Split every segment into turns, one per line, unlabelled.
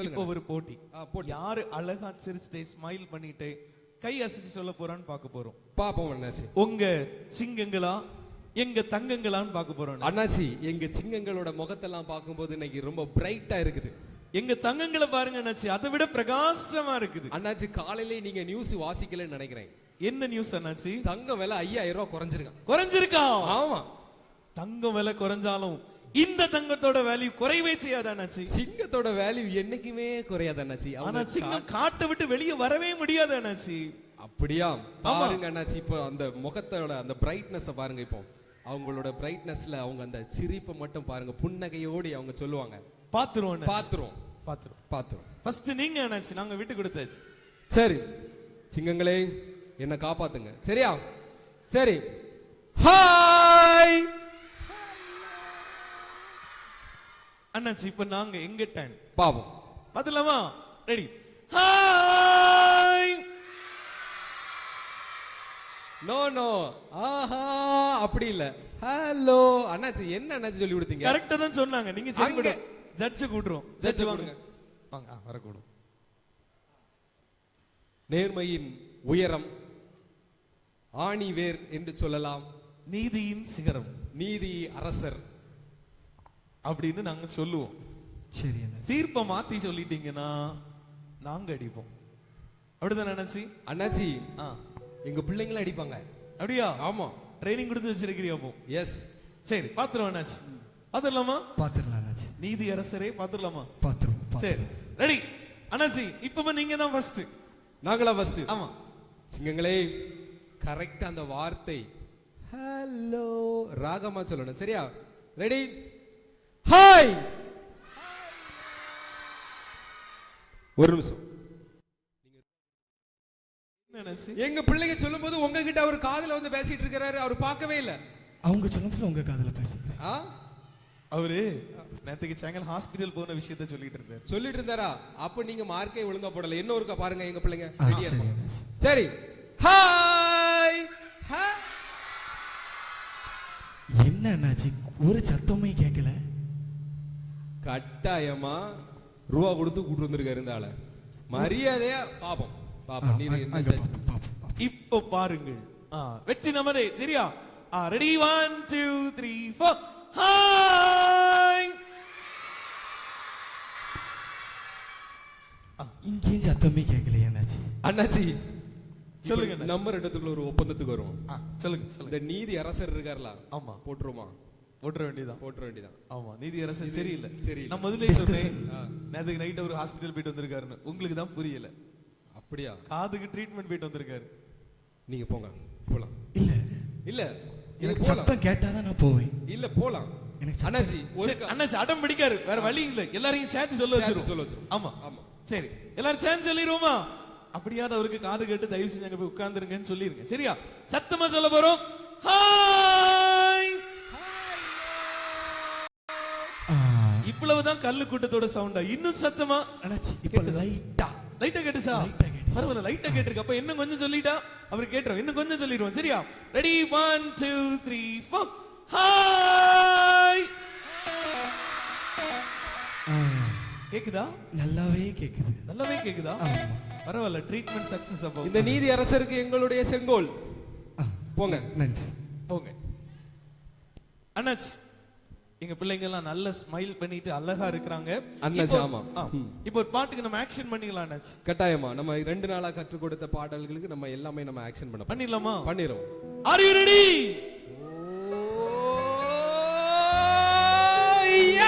இப்போ ஒரு போட்டி. யாரு அழகா சிரிச்சுட்டே ஸ்மைல் பண்ணிட்டு கை அசைச்சு சொல்ல போறான்னு பார்க்க போறோம்.
பாப்போம் அண்ணாச்சி.
உங்க சிங்கங்களா எங்க தங்கங்களான்னு பார்க்க போறோம்.
அண்ணாச்சி, எங்க சிங்கங்களோட முகத்தெல்லாம் பார்க்கும்போது இன்னைக்கு ரொம்ப பிரைட்டா இருக்குது.
எங்க தங்கங்களை பாருங்க அண்ணாச்சி, அதை விட பிரகாசமா இருக்குது.
அண்ணாச்சி, காலையிலே நீங்க நியூஸ் வாசிக்கலன்னு நினைக்கிறேன்.
என்ன நியூஸ் அண்ணாச்சி?
தங்கம் விலை 5000 ரூபாய் குறைஞ்சிருக்கான்.
குறைஞ்சிருக்கா?
ஆமா.
தங்கம் விலை குறைஞ்சாலும் இந்த தங்கத்தோட வேல்யூ குறைவே செய்யாது அண்ணாச்சி.
சிங்கத்தோட வேல்யூ என்னைக்குமே குறையாது அண்ணாச்சி.
ஆனா சிங்கம் காட்டை விட்டு வெளியே வரவே முடியாது அண்ணாச்சி.
அப்படியா? பாருங்க அண்ணாச்சி, இப்போ அந்த முகத்தோட அந்த பிரைட்னஸ் பாருங்க. இப்போ அவங்களோட பிரைட்னஸ்ல அவங்க அந்த சிரிப்பை மட்டும் பாருங்க, புன்னகையோடு அவங்க சொல்லுவாங்க. பாத்துருவோம்.
ஃபர்ஸ்ட் நீங்க அண்ணாச்சி, நாங்க விட்டு கொடுத்தாச்சு.
சரி சிங்கங்களே, என்ன காப்பாத்துங்க, சரியா? சரி, ஹாய்
அண்ணாச்சி. இப்ப நாங்க எங்க டைம்
பாப்போம்.
பாத்துலாமா? ரெடி? ஹாய்.
நோ ஆஹா அப்படி இல்ல, ஹலோ. அண்ணாச்சி, என்ன அண்ணாச்சி சொல்லி கொடுத்தீங்க?
கரெக்ட்டா தான் சொன்னாங்க. நீங்க சரி கூட ஜட்ஜ் கூட்றோம். ஜட்ஜ் வாங்க வர கூடும்.
நேர்மையின் உயரம், ஆணி வேர் என்று சொல்லலாம்,
நீதியின் சிகரம்,
நீதி அரசர்
அப்படின்னு நாங்க சொல்லுவோம்.
சரி,
தீர்ப்பை மாத்தி சொல்லிட்டீங்கன்னா நாங்க அடிப்போம். அப்படிதான் அண்ணாச்சி?
அண்ணாச்சி, எங்க பிள்ளைங்களும் அடிப்பாங்க.
அப்படியா?
ஆமா.
ட்ரைனிங் கொடுத்து வச்சிருக்கிறியா? அப்போ
எஸ்.
சரி, பாத்துருவோம் அண்ணாச்சி. பாத்துடலாமா?
பாத்துடலாம் அண்ணாச்சி.
நீதி அரசரே பாத்துடலாமா?
பாத்துருவோம்.
சரி, ரெடி அண்ணாச்சி. இப்ப நீங்க தான் ஃபர்ஸ்ட்.
நாங்களா ஃபர்ஸ்ட்?
ஆமா.
சிங்கங்களே, கரெக்டா அந்த வார்த்தை ஹலோ ராகமா சொல்லணும், சரியா? ரெடி? ஹாய். ஒரு நிமிஷம். எங்க பிள்ளைங்க சொல்லும்போது உங்ககிட்ட அவர் காதுல வந்து பேசிட்டு இருக்காரு, அவர் பார்க்கவே இல்ல.
அவங்க சொல்லும்போது உங்க காதுல பேசுறேன்.
அவரு நேத்துக்கு சாயங்காலம் ஹாஸ்பிடல் போன விஷயத்த சொல்லிட்டு
இருந்தாரா? அப்ப நீங்க மார்க்கே ஒழுங்கா போடல. என்ன ஒருக்கா பாருங்க, எங்க பிள்ளைங்க ரெடியா இருப்பாங்க. சரி, ஹாய்.
என்ன அண்ணாச்சி, ஒரு சத்தமே கேட்கல?
கட்டாயமா ரூபா கொடுத்து கூட்டு வந்திருக்காரு இந்த ஆள. மரியாதையா பாப்போம்.
இப்போ பாருங்கள். வெற்றி நமதே, சரியா? ரெடி? 1 2 3 4. ஹாய்.
இங்கேயும் சத்தமே கேட்கலையே அண்ணாச்சி.
அண்ணாச்சி
சொல்லுங்க.
நம்ம இடத்துக்குள்ள ஒரு ஒப்பந்தத்துக்கு வருவோம்.
சொல்லுங்க.
இந்த நீதி அரசர் இருக்கார்ல,
ஆமா,
போட்டுருமா?
போட்டுற வேண்டியதான். ஆமா, நீதி அரசர் சரியில்லை. நான் முதல்ல சொன்னேன், நேத்துக்கு நைட் ஒரு ஹாஸ்பிடல் போயிட்டு வந்திருக்காருன்னு. உங்களுக்கு தான் புரியல.
அப்படியா?
காதுக்கு ட்ரீட்மெண்ட் போயிட்டு வந்திருக்காரு.
நீங்க போங்க, போலாம்.
இல்ல எனக்கு சத்தம் கேட்டாதான் நான் போவேன்.
இல்ல போலாம். அண்ணாச்சி,
அண்ணாச்சி அடம் பிடிக்காரு, வேற வழி இல்ல. எல்லாரையும் சேர்த்து சொல்ல வச்சிரும். ஆமா. சரி, எல்லாரும் சேர்ந்து சொல்லிடுவோமா? அப்படியாவது அவருக்கு காது கேட்டு தயவு செஞ்சு அங்க போய் உட்கார்ந்துருங்கன்னு சொல்லிருங்க, சரியா? சத்தமா சொல்ல போறோம். ஹாய். இவ்வளவுதான் கல்லு கூட்டத்தோட சவுண்டா? இன்னும் சத்தமா
அண்ணாச்சி? இப்ப
லைட்டா கேட்டுச்சா? பரவாயில்ல, லைட்டா கேட்டிருக்கு. அப்ப இன்னும் கொஞ்சம் சொல்லிட்டா அவர் கேட்டுரும். இன்னும் கொஞ்சம் சொல்லிடுவோம், சரியா? ரெடி? 1 2 3 4. ஹாய். கேக்குதா?
நல்லாவே கேக்குதா?
பரவாயில்ல, ட்ரீட்மெண்ட் சக்சஸ். அப்போ
இந்த நீதி அரசருக்கு எங்களுடைய செங்கோல். போங்க.
நன்றி.
போங்க அண்ணாச்சி. எங்க பிள்ளைங்க எல்லாம் நல்ல ஸ்மைல் பண்ணிட்டு அழகா இருக்கிறாங்க
அண்ணாச்சி. ஆமா.
இப்போ ஒரு பாட்டுக்கு நம்ம ஆக்ஷன் பண்ணிடலாம் அண்ணாச்சி.
கட்டாயமா. நம்ம 2 நாளா கற்றுக் கொடுத்த பாடல்களுக்கு நம்ம எல்லாமே நம்ம ஆக்ஷன்
பண்ணிடலாமா?
பண்ணிரோம்.
Are you ready?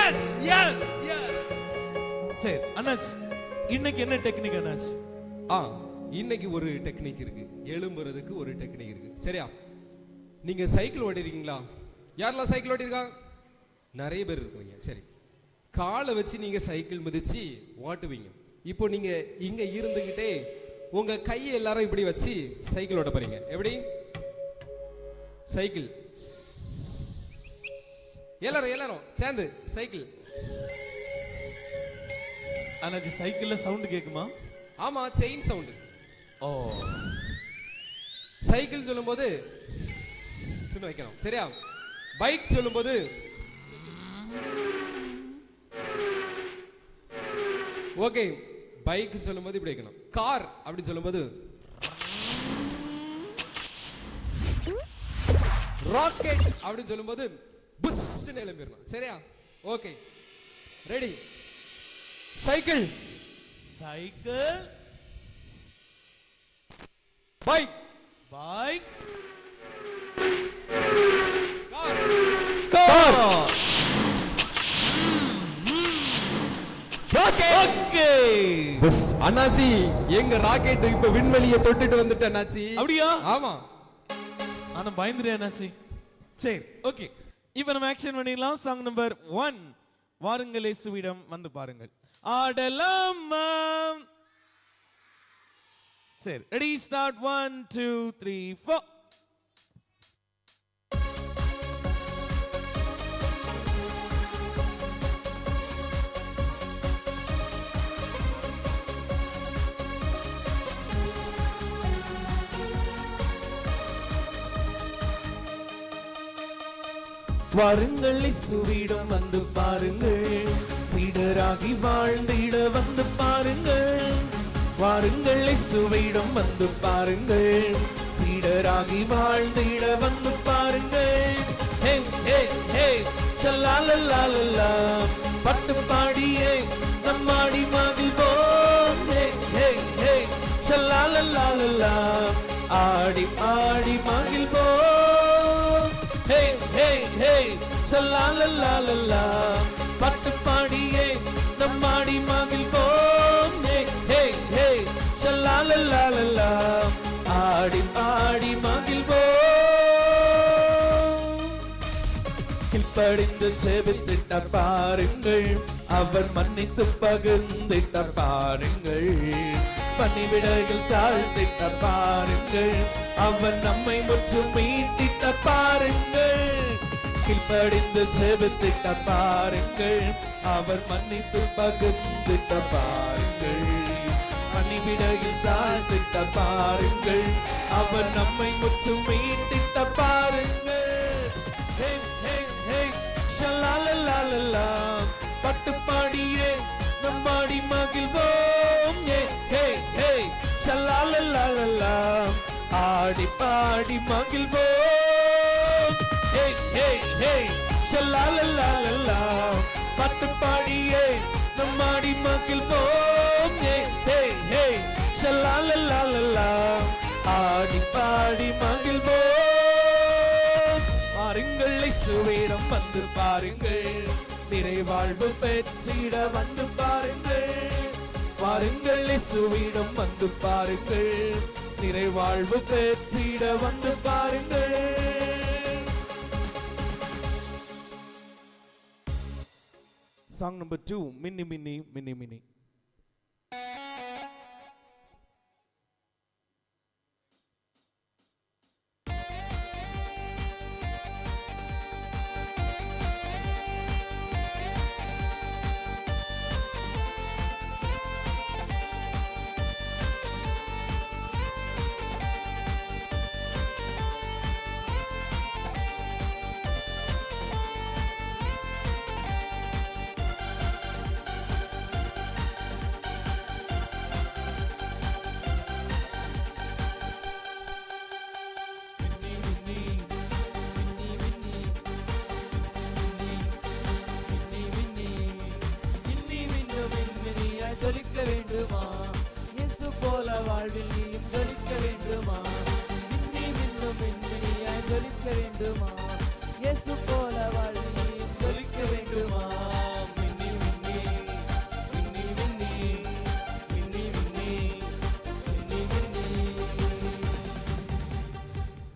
எஸ். சரி அண்ணாச்சி, இன்னைக்கு என்ன டெக்னிக் அண்ணாச்சி?
இன்னைக்கு ஒரு டெக்னிக் இருக்கு. எழும்புறதுக்கு ஒரு டெக்னிக் இருக்கு, சரியா? நீங்க சைக்கிள் ஓட்டிருக்கீங்களா? யாரெல்லாம் சைக்கிள் ஓட்டிருக்காங்க? நிறைய பேர் இருக்குவீங்க. சரி, காலை வச்சு நீங்க சைக்கிள் மிதிச்சு ஓட்டுவீங்க. இப்போ நீங்க இங்க இருந்துகிட்டே உங்க கையை எல்லாரும் இப்படி வச்சு சைக்கிள் ஓட்ட போறீங்க. எப்படி? சைக்கிள் எல்லாரும் சேர்ந்து சைக்கிள்.
அண்ணாச்சி, சைக்கிள்ல சவுண்ட் கேக்குமா?
ஆமா, செயின் சவுண்ட். சைக்கிள் சொல்லும்போது வைக்கணும், சரியா? பைக் சொல்லும்போது ஓகே, பைக் சொல்லும்போது இப்படி வைக்கணும். கார் அப்படி சொல்லும்போது ராக்கெட் அப்படி சொல்லும்போது புஷ்ன்னு எழும்பிடணும். சரியா? Okay, ready. Cycle,
cycle,
bike,
bike,
car,
car,
rocket.
Okay.
Push. அண்ணாச்சி, எங்க ராக்கெட் இப்ப விண்வெளியை தொட்டுட்டு வந்துட்டு அண்ணாச்சி.
அப்படியா?
ஆமா.
ஆனா பயந்துட்டேன் அண்ணாச்சி. சரி, ஓகே. இப்போ நம்ம ஆக்ஷன் பண்ணிடலாம். சாங் நம்பர் 1, வாருங்கள் இயேசுவிடம் வந்து பாருங்கள். ஆடலாமா? சரி, ரெடி, ஸ்டார்ட். 1 2 3 4. வாருங்கள் இயேசுவிடம் வந்து பாருங்கள், சீடராகி வாழ்ந்திட வந்து பாருங்கள். வாருங்கள் இயேசுவிடம் வந்து பாருங்கள், சீடராகி வாழ்ந்திட வந்து பாருங்கள். ஹே ஹே ஹே ஷல்லாலல்லாலல்லா, பட்டு பாடியே நம்மாடி மகிழ்வோம். ஹே ஹே ஹே ஷல்லாலல்லாலல்லா, ஆடி ஆடி மகிழ்வோம். ஹே ஹே ஹே ஷல்லாலல்லாலல்லா, பட்டு பாடியே நம்மாடி மகிழ்வோம். ஹே ஹே ஹே ஷல்லாலல்லாலல்லா, ஆடி ஆடி மகிழ்வோம். கீழ்ப்படிந்து செபித்திட்ட பாருங்கள், அவர் மன்னித்து பகிர்ந்திட்ட பாருங்கள். பணிவிடைகள் தாழ்த்திட்ட பாருங்கள், அவர் நம்மை முற்றும் மீட்டிட்ட பாருங்கள். கீழ்ப்படிந்து செபித்திட்ட பாருங்கள், அவர் மன்னித்து பகிர்ந்திட்ட பாருங்கள். பணிவிடையில் தாழ்த்திட்ட பாருங்கள், அவர் நம்மை முற்றும் மீட்டிட்ட பாருங்கள். ஹே ஹே ஹே ஷல்லாலல்லாலல்லா, பட்டு பாடியே நம்மாடி மகிழ்வோம். ஹே ஹே ஹே ஷல்லாலல்லாலல்லா, ஆடி பாடி மகிழ்வோம். ஹே ஹே ஹே ஷல்லாலல்லாலல்லா, பட்டு பாடியே நம்மாடி மகிழ்வோம். ஹே ஹே ஹே ஷல்லாலல்லாலல்லா, ஆடி பாடி மகிழ்வோம். வாருங்கள் இயேசுவிடம் வந்து பாருங்கள், நிறைவாழ்வு பெற்றிட வந்து பாருங்கள். வாருங்கள் இயேசுவிடம் வந்து பாருங்கள், நிறைவாழ்வு பெற்றிட வந்து பாருங்கள். சாங் நம்பர் 2, மின்னி மின்னி மின்னி மின்னி.
ஜொலிக்க வேண்டுமா? இயேசு போல வாழ்வில் நீயும் ஜொலிக்க வேண்டுமா? மின்னி மின்னும் மின்மினியாய் ஜொலிக்க வேண்டுமா? இயேசு போல வாழ்வில் நீயும் ஜொலிக்க வேண்டுமா? மின்னி மின்னி மின்னி மின்னி மின்னி மின்னி மின்னி மின்னி.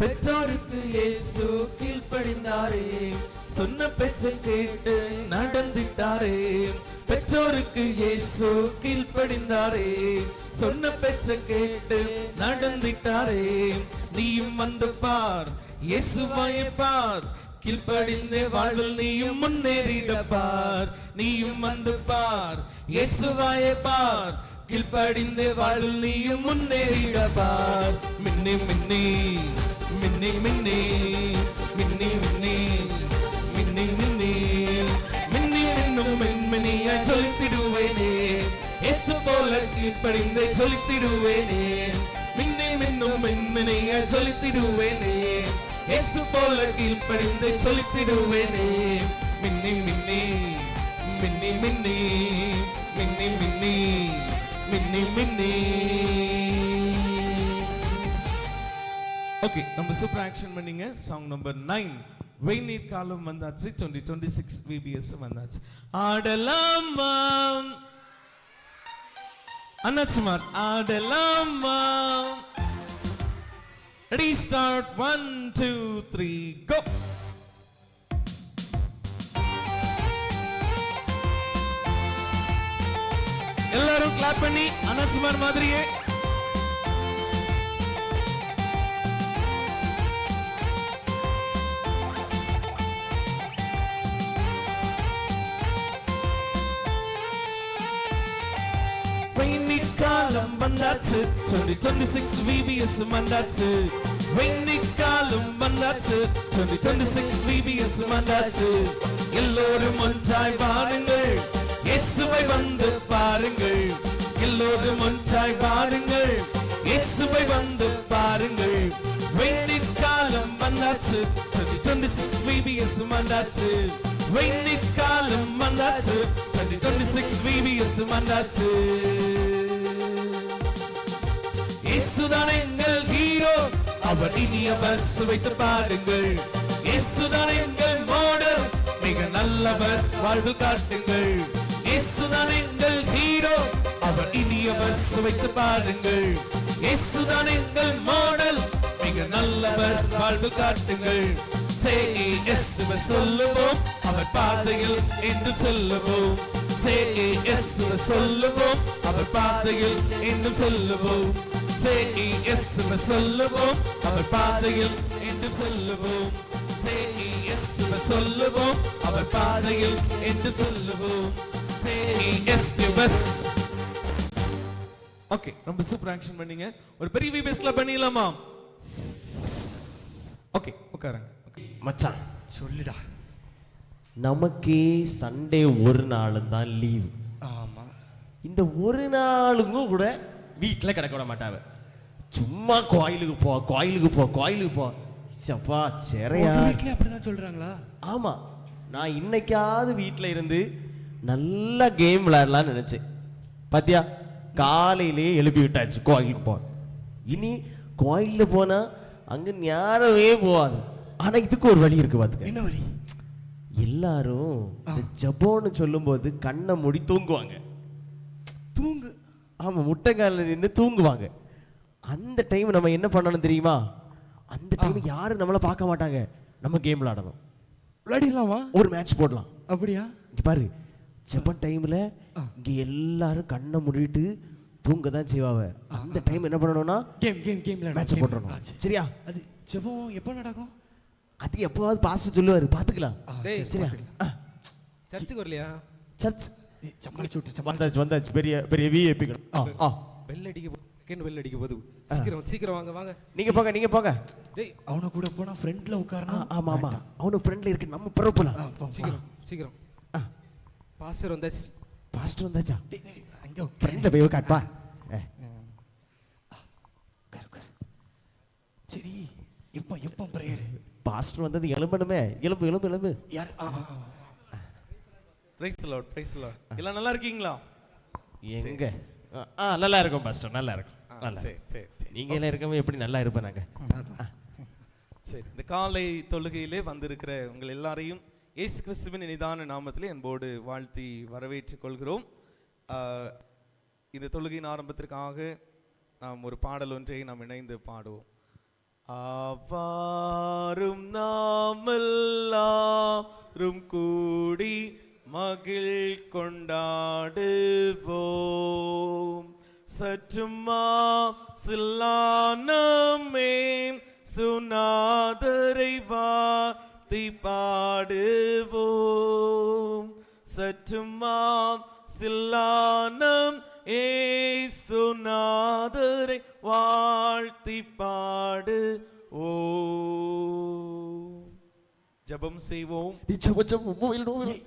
பெற்றோருக்கு இயேசு கீழ்ப்படிந்தாரே, சொன்ன பேச்சை கேட்டு நடந்திட்டாரே. பெற்றோருக்கு இயேசு கீழ்ப்படிந்தாரே, சொன்ன பேச்சை கேட்டு நடந்திட்டாரே. நீயும் வந்து பார், இயேசுவாயை பார், கீழ்ப்படிந்த வாழ்வில் நீயும் முன்னேறிட பார். நீயும் வந்து பார், இயேசுவாயை பார், கீழ்ப்படிந்த வாழ்வில் நீயும் முன்னேறிட பார். மின்னி மின்னி மின்னி மின்னி மின்னி மின்னி மின்னி மின்னி மின்னி மின்னும் மின்மினியாய் ஜொலித்திடுவேனே. இயேசு போல கீழ்ப்படிந்து ஜொலித்திடுவேனே, மின்னி மின்னும் மின்மினிய ஜொலித்திடுவேனே, இயேசு போல கீழ்ப்படிந்து ஜொலித்திடுவேனே, மின்னி மின்னி மின்னி மின்னி மின்னி மின்னி மின்னி மின்னி.
ஓகே, நம்ம சூப்பர் ஆக்ஷன் பண்ணீங்க. சாங் நம்பர் 9 வெயினீர் காலம் வந்தாச்சு. 2026 VBS வந்தாச்சு. ஆடலாமா அண்ணாச்சிமார், ஆடலாமா. Ready, start. 1 2 3 கோ. எல்லாரும் கிளாப் பண்ணி அண்ணாச்சிமார் மாதிரியே.
காலம் வந்தாச்சு, 2026 VBS வந்தாச்சு. வெண்ணிக்காலம் வந்தாச்சு, 2026 VBS வந்தாச்சு. எல்லோரும் ஒன்றாய் வாருங்கள், இயேசுவை வந்து பாருங்கள். எல்லோரும் ஒன்றாய் வாருங்கள், இயேசுவை வந்து பாருங்கள். வெண்ணிக்காலம் வந்தாச்சு, 2026 VBS வந்தாச்சு. வெண்ணிக்காலம் வந்தாச்சு, 2026 VBS வந்தாச்சு. இயேசுதான் எங்கள் ஹீரோ, அவர் இனியவர், சுவைத்து பாருங்கள். இயேசுதான் எங்கள் மாடல், மிக நல்லவர், வாழ்வு காட்டுங்கள். இயேசுதான் எங்கள் ஹீரோ, அவர் இனியவர், சுவைத்து பாருங்கள். இயேசுதான் எங்கள் மாடல், மிக நல்லவர், வாழ்வு காட்டுங்கள். இயேசுவை சொல்லுவோம், அவர் பாதையில் என்றும் செல்லுவோம். இயேசுவை சொல்லுவோம், அவர் பாதையில் என்றும் செல்லுவோம். இயேசுவை சொல்லுவோம், அவர் பாதையில் என்றும் செல்லுவோம். இயேசுவை சொல்லுவோம், அவர் பாதையில் என்றும் செல்லுவோம்.
ஓகே, ரொம்ப சூப்பர் ஆக்ஷன் பண்ணீங்க. ஒரு பெரிய VBSல பண்ணிடலாமா? ஓகே, உட்காருங்க.
மச்சான் சொல்லுடா.
நமக்கே சண்டே ஒரு நாள் தான் லீவு.
ஆமா,
இந்த ஒரு நாளுங்க கூட வீட்டில் கிடக்க விட மாட்டாவ. சும்மா கோயிலுக்கு போ, கோயிலுக்கு போ, கோயிலுக்கு போ. சப்பா செறையா.
வீட்லயே அப்படிதான் சொல்றாங்களா?
ஆமா, நான் இன்னைக்காவது வீட்டில் இருந்து நல்லா கேம் விளையாடலாம்னு நினைச்சேன். பாத்தியா, காலையிலே எழுப்பி விட்டாச்சு கோயிலுக்கு போ. இனி கோயிலில் போனா அங்க ஞானமே போகாது. ஆனா இதுக்கு ஒரு வழி இருக்கு பாத்துக்க.
என்ன வழி?
எல்லாரும் இந்த ஜபோன்னு சொல்லும்போது கண்ணை மூடி தூங்குவாங்க.
தூங்கு.
ஆமா, முட்டைக்காலில் நின்று தூங்குவாங்க. அந்த டைம் நம்ம என்ன பண்ணணும் தெரியுமா? அந்த டைம் யாரும் நம்மள பார்க்க மாட்டாங்க. நம்ம கேம் விளையாடணும்.
விளையாடிடலாமா?
ஒரு மேட்ச் போடலாம்.
அப்படியா?
இங்க பாரு, ஜபன் டைம்ல இங்க எல்லாரும் கண்ணை மூடிட்டு தூங்க தான் செய்வாங்க. அந்த டைம் என்ன பண்ணணும்னா
கேம் கேம் கேம்
மேட்ச் போடணும். சரியா?
அது ஜெபம் எப்போ நடக்கும்?
அது எப்போவாது பாஸ்டர் சொல்லுவாரு, பாத்துக்கலாம்.
டேய்,
சரியா?
சர்ச்சுக்கு வரலையா?
சர்ச்
சமாளிச்சு விட்டு
வந்தாச்சு வந்தாச்சு. பெரிய பெரிய விஐபிகள்.
பெல் அடிக்க செகண்ட் பெல் அடிக்க போகுது. சீக்கிரம் சீக்கிரம் வாங்க வாங்க.
நீங்க போங்க, நீங்க போங்க.
டேய்,
அவனை கூட போனா ஃப்ரெண்ட்ல உட்காரணும்.
ஆமா ஆமா, அவனு ஃப்ரெண்ட்ல இருக்கு. நம்ம பரவலாம்.
சீக்கிரம் சீக்கிரம். பாஸ்டர் வந்தாச்சு.
பாஸ்டர் வந்தாச்சா?
அங்க
ஃப்ரெண்ட்ல போய் உட்கார்ப்பா.
சரி, இப்போ எப்போ பிரேயர்?
பாஸ்டர் வந்தது எலும்பணுமே. எலும்பு எலும்பு எலும்பு.
யார்?
Praise the Lord, praise the Lord. எல்லாம் நல்லா இருக்கீங்களா?
எங்க நல்லா இருக்கும் பாஸ்டர், நல்லா இருக்கும். நல்லா.
சரி சரி சரி.
நீங்க எல்லாம் இருக்கவே எப்படி நல்லா இருப்பேன் நாங்க.
சரி, இந்த காலை தொழுகையிலே வந்திருக்கிற உங்கள் எல்லாரையும் இயேசு கிறிஸ்துவின் இனிதான நாமத்திலே அன்போடு வாழ்த்தி வரவேற்றுக் கொள்கிறோம். இந்த தொழுகையின் ஆரம்பத்திற்காக நாம் ஒரு பாடல் ஒன்றை நாம் இணைந்து பாடுவோம். ஆவாரும் நாமெல்லாரும் கூடி மகிழ் கொண்டாடுவோம். சற்றுமா சில்லானமே சுனாதரை வாத்தி பாடுவோம். சற்றுமா சில்லானம் ஏசுநாதரை வாழ்த்தி பாடு. ஓ ஜபம் செய்வோம்.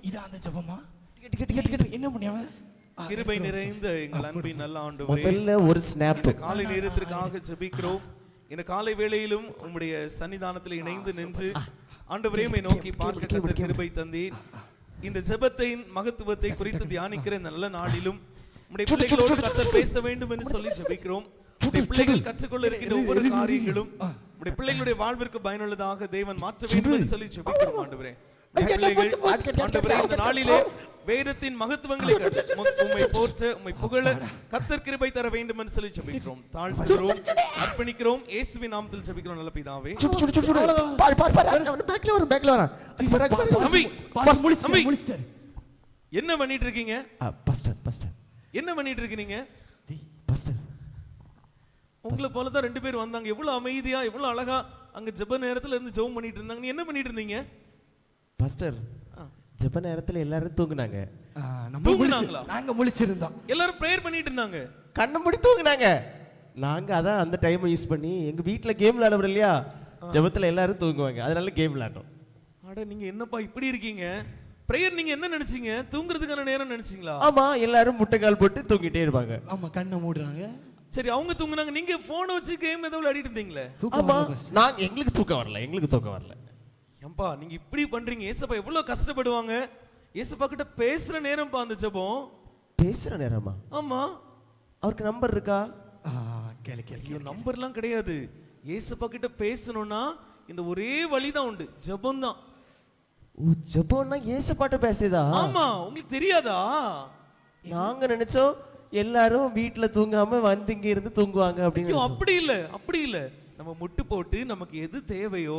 இதான் அந்த ஜெபமா? என்ன பண்ணியாவ?
கிருபை நிறைந்த எங்கள் அன்பின் நல்ல ஆண்டவரே,
முதல்ல ஒரு ஸ்னாப்.
இந்த காலை நேரத்திற்காக ஜெபிக்கிறோம். இந்த காலை வேளையிலும் உம்முடைய சன்னிதானத்தில் இணைந்து நின்று ஆண்டவரே உம்மை நோக்கி பார்க்க கர்த்தர் கிருபை தந்தீர். இந்த ஜெபத்தின் மகத்துவத்தை குறித்து தியானிக்கிற இந்த நல்ல நாளிலும் உம்முடைய பிள்ளைகளோடு கர்த்தர் பேச வேண்டும் என்று சொல்லி ஜெபிக்கிறோம். உம்முடைய பிள்ளைகள் கற்றுக்கொள்ள இருக்கின்ற ஒவ்வொரு காரியங்களும் உம்முடைய பிள்ளைகளுடைய வாழ்விற்கு பயனுள்ளதாக தேவன் மாற்ற வேண்டும் என்று சொல்லி ஜெபிக்கிறோம் ஆண்டவரே. பிள்ளைகள் ஆண்டவரே இந்த நாளிலே வேதத்தின் மகத்துவங்களை உம்மை போற்ற உம்மை புகழ கர்த்தர் கிருபை தர வேண்டும் என்று சொல்லி ஜெபிக்கிறோம், தாழ்த்துகிறோம், அர்ப்பணிக்கிறோம். இயேசுவின் நாமத்தில் ஜெபிக்கிறோம் நல்ல பிதாவே. என்ன பண்ணிட்டு இருக்கீங்க? என்ன பண்ணிட்டு இருக்கீங்க? உங்களை போலதான் 2 பேர் வந்தாங்க. எவ்வளவு அமைதியா எவ்வளவு அழகா அங்க ஜெப நேரத்துல இருந்து ஜெபம் பண்ணிட்டு இருந்தாங்க. நீ என்ன பண்ணிட்டு இருந்தீங்க?
பாஸ்டர், ஜெப நேரத்துல எல்லாரும் தூங்குனாங்க.
தூங்குனாங்களா?
நாங்க முழிச்சிருந்தோம்.
எல்லாரும் பிரேயர் பண்ணிட்டு இருந்தாங்க.
கண்ணு மூடி தூங்குனாங்க. நாங்க அதான் அந்த டைமை யூஸ் பண்ணி எங்க வீட்ல கேம் விளையாடுறோம் இல்லையா, ஜெபத்துல எல்லாரும் தூங்குவாங்க, அதனால கேம் விளையாடுறோம்.
அட நீங்க என்னப்பா இப்படி இருக்கீங்க? பிரேயர் நீங்க என்ன நினைச்சீங்க? தூங்குறதுக்கான நேரம் நினைச்சீங்களா?
ஆமா, எல்லாரும் முட்டைக்கால் போட்டு தூங்கிட்டே இருப்பாங்க.
ஆமா, கண்ணை மூடுறாங்க.
சரி, அவங்க தூங்குனாங்க, நீங்க போன் வச்சு கேம் ஏதோ விளையாடிட்டு இருந்தீங்களே.
ஆமா, நான் எங்களுக்கு தூக்கம் வரல, எங்களுக்கு தூக்கம் வரல.
ஏம்பா நீங்க இப்படி பண்றீங்க? ஏசப்பா எவ்வளவு கஷ்டப்படுவாங்க. ஏசப்பா கிட்ட பேசுற நேரம் பா அந்த ஜெபம்.
பேசுற நேரமா?
ஆமா.
அவருக்கு நம்பர் இருக்கா?
கேளு. நம்பர்லாம் கிடையாது. ஏசப்பா கிட்ட பேசணும்னா இந்த ஒரே வழிதான் உண்டு, ஜெபம் தான்.
ஓ, ஜெபம்னா ஏசப்பாட்ட பேசுதா?
ஆமா, உங்களுக்கு தெரியாதா?
நாங்க நினைச்சோம் எல்லாரும் வீட்ல தூங்காம வந்து இங்க இருந்து தூங்குவாங்க அப்படின்னு.
அப்படி இல்ல, அப்படி இல்ல. நம்ம முட்டு போட்டு நமக்கு எது தேவையோ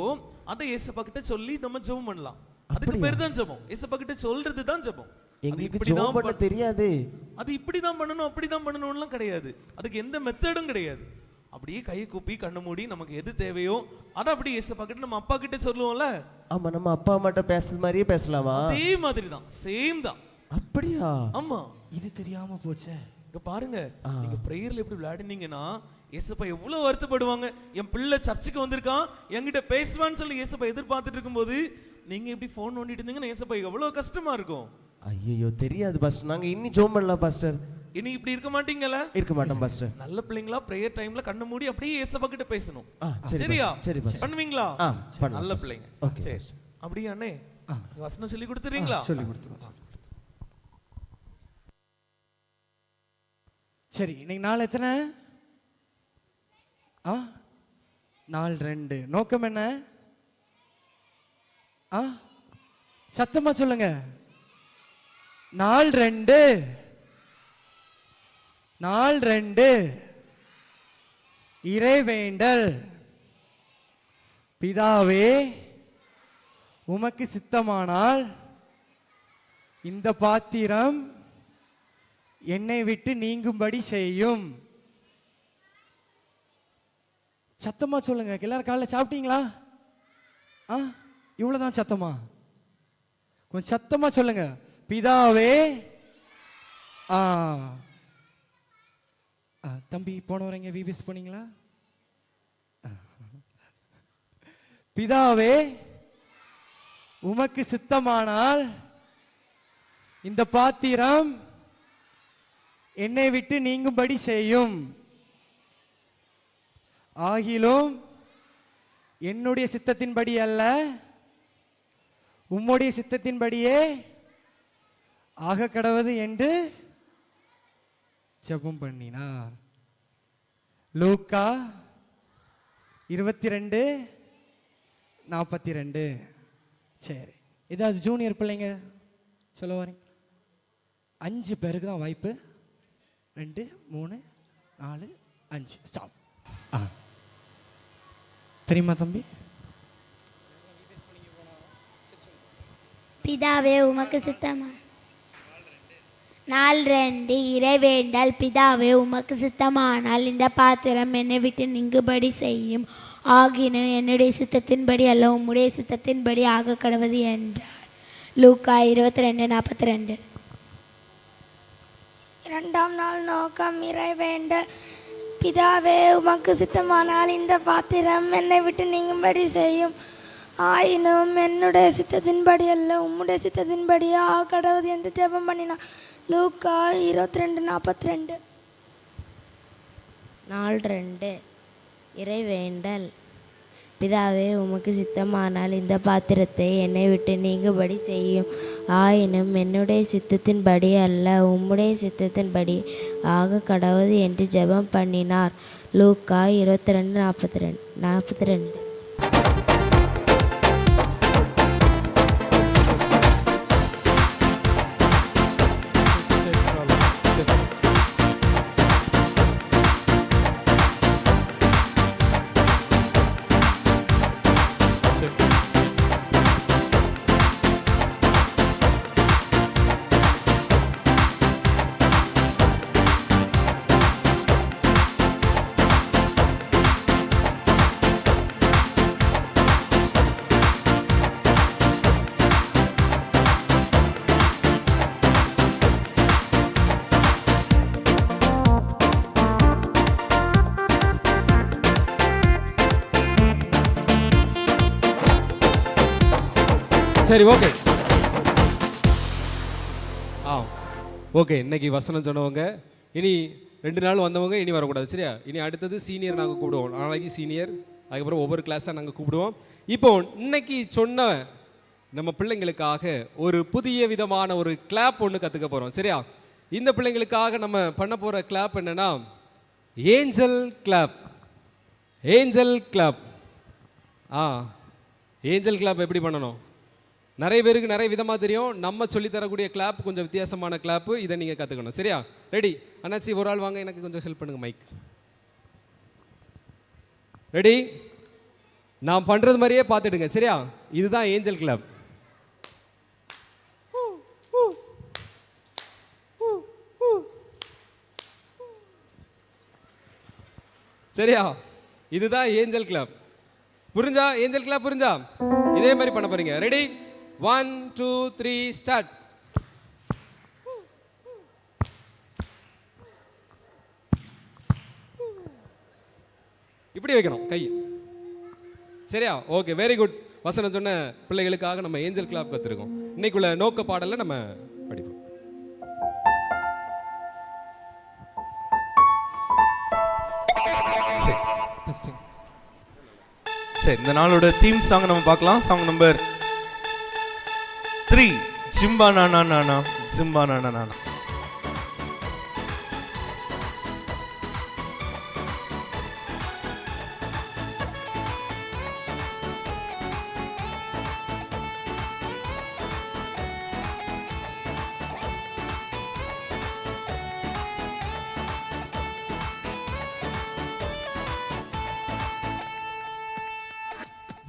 அதை ஏசப்பா கிட்ட சொல்லி நம்ம ஜெபம் பண்ணலாம். அதுக்கு பேர் தான் ஜெபம். ஏசப்பா கிட்ட சொல்றது தான் ஜெபம்.
எங்களுக்கு ஜெபம் பண்ண தெரியாது. அது
இப்படிதான் பண்ணணும் அப்படிதான் பண்ணணும்லாம் கிடையாது. அதுக்கு எந்த மெத்தடும் கிடையாது. அப்படியே கையை கூப்பி கண்ணு மூடி நமக்கு எது தேவையோ அதை அப்படியே ஏசப்பா கிட்ட நம்ம அப்பா கிட்ட சொல்லுவோம்ல.
ஆமா, நம்ம அப்பா அம்மாட்ட பேசுற மாதிரியே பேசலாமா?
அதே மாதிரி தான், சேம் தான்.
அப்படியா?
ஆமா.
இது தெரியாம போச்சே.
இங்க பாருங்க, நீங்க பிரேயர்ல எப்படி விளையாடுனீங்கன்னா ஏசப்பா எவ்வளவு வருத்தப்படுவாங்க. என் பிள்ளை சர்ச்சுக்கு வந்திருக்கான், என்கிட்ட பேசுவான்னு சொல்லி ஏசப்பா எதிர்பார்த்துட்டு இருக்கும்போது நீங்க இப்படி போன் நோண்டிட்டு இருந்தீங்கன்னா ஏசப்பா எவ்வளவு கஷ்டமா இருக்கும்.
ஐயோ, தெரியாது பாஸ்டர். நாங்க இன்னி ஜெபம் பண்ணலாம் பாஸ்டர்.
இனி இப்படி இருக்க மாட்டீங்கல?
இருக்க மாட்டோம் பாஸ்டர்.
நல்ல பிள்ளைங்களா பிரேயர் டைம்ல கண்ணு மூடி அப்படியே ஏசப்பா கிட்ட பேசணும்.
சரி,
சரியா?
சரி பாஸ்டர்.
பண்ணுவீங்களா? நல்ல பிள்ளைங்க.
ஓகே
சரி. அப்படியே அண்ணே வசனம் சொல்லி கொடுத்துறீங்களா?
சொல்லி கொடுத்துருவோம். சரி, இன்னைக்கு நாள் எத்தனை? நாள் 2. நோக்கம் என்ன? சத்தமா சொல்லுங்க. நாள் 2. நாள் 2 இறைவேண்டல். பிதாவே உமக்கு சித்தமானால் இந்த பாத்திரம் என்னை விட்டு நீங்கும்படி செய்யும். சத்தமா சொல்லுங்க. எல்லாரும் காலைல சாப்பிட்டீங்களா? இவ்வளவுதான் சத்தமா? கொஞ்சம் சத்தமா சொல்லுங்க. பிதாவே. தம்பி போன வரீங்க விபிஎஸ் போனீங்களா? பிதாவே உமக்கு சித்தமானால் இந்த பாத்திரம் என்னை விட்டு நீங்கும்படி செய்யும். ஆகிலும் என்னுடைய சித்தத்தின்படி அல்ல, உம்முடைய சித்தத்தின்படியே ஆக கடவது என்று ஜெபம் பண்ணினார். லூக்கா 22:42. சரி, ஏதாவது ஜூனியர் பிள்ளைங்க சொல்ல வரீங்க? 5 பேருக்கு தான் வாய்ப்பு. 2, 3, 4, 5 ஸ்டாப். தெரியுமா தம்பி?
பிதாவே உமக்கு சித்தமா. நாள் 2 இறைவேண்டல். பிதாவே உமக்கு சித்தமானால் இந்த பாத்திரம் என்னை விட்டு நீங்கும்படி செய்யும். ஆகினும் என்னுடைய சித்தத்தின்படி அல்ல, உம்முடைய சித்தத்தின்படி ஆக கடவது என்றார். லூக்கா 22:42.
2ஆம் நாள் நோக்கம் இறைவேண்டல். பிதாவே உமக்கு சித்தமானால் இந்த பாத்திரம் என்னை விட்டு நீங்கும்படி செய்யும். ஆயினும் என்னுடைய சித்தத்தின்படி அல்ல, உம்முடைய சித்தத்தின்படி ஆக கடவுது என்று ஜெபம் பண்ணினார். லூக்கா 22:42.
நாள் 2 இறைவேண்டல். பிதாவே உமக்கு சித்தமானால் இந்த பாத்திரத்தை என்னை விட்டு நீங்கும்படி செய்யும். ஆயினும் என்னுடைய சித்தத்தின்படி அல்ல, உம்முடைய சித்தத்தின்படி ஆக கடவுது என்று ஜெபம் பண்ணினார். லூக்கா 22:42.
சரி, ஓகே. ஓகே, இன்னைக்கு வசனம் சொன்னவங்க இனி 2 நாள் வந்தவங்க இனி வரக்கூடாது, சரியா? இனி அடுத்தது சீனியர் நாங்கள் கூப்பிடுவோம். நாளைக்கு சீனியர், அதுக்கப்புறம் ஒவ்வொரு கிளாஸாக நாங்கள் கூப்பிடுவோம். இப்போ இன்னைக்கு சொன்ன நம்ம பிள்ளைங்களுக்காக ஒரு புதிய விதமான ஒரு கிளாப் ஒன்று கற்றுக்க போகிறோம், சரியா? இந்த பிள்ளைங்களுக்காக நம்ம பண்ண போகிற கிளாப் என்னன்னா angel clap. Angel clap. Angel clap எப்படி பண்ணணும்? நிறைய பேருக்கு நிறைய விதமாக தெரியும். நம்ம சொல்லித்தரக்கூடிய கிளாப் கொஞ்சம் வித்தியாசமான கிளாப்பு. இதை நீங்கள் கற்றுக்கணும், சரியா? ரெடி? அண்ணாச்சி ஒரு ஆள் வாங்க, எனக்கு கொஞ்சம் ஹெல்ப் பண்ணுங்க. Mic ready? நான் பண்ணுறது மாதிரியே பார்த்துடுங்க, சரியா? இதுதான் ஏஞ்சல் கிளாப். சரியா? இதுதான் ஏஞ்சல் கிளாப். புரிஞ்சா? ஏஞ்சல் கிளாப் புரிஞ்சா? இதே மாதிரி பண்ண போறீங்க. ரெடி? 1 2 3 ஸ்டார்ட். இப்படி வைக்கணும் கை, சரியா? Okay, very good. வசனம் சொன்ன பிள்ளைகளுக்காக நம்ம ஏஞ்சல் கிளாப் கத்துருக்கோம். இன்னைக்குள்ள நோக்க பாடல நம்ம படிப்போம்.
சரி, இந்த நாளோட தீம் சாங் நம்ம பார்க்கலாம். சாங் நம்பர் 3, ஜிம்பா நானா நானா, ஜிம்பா நானா நானா.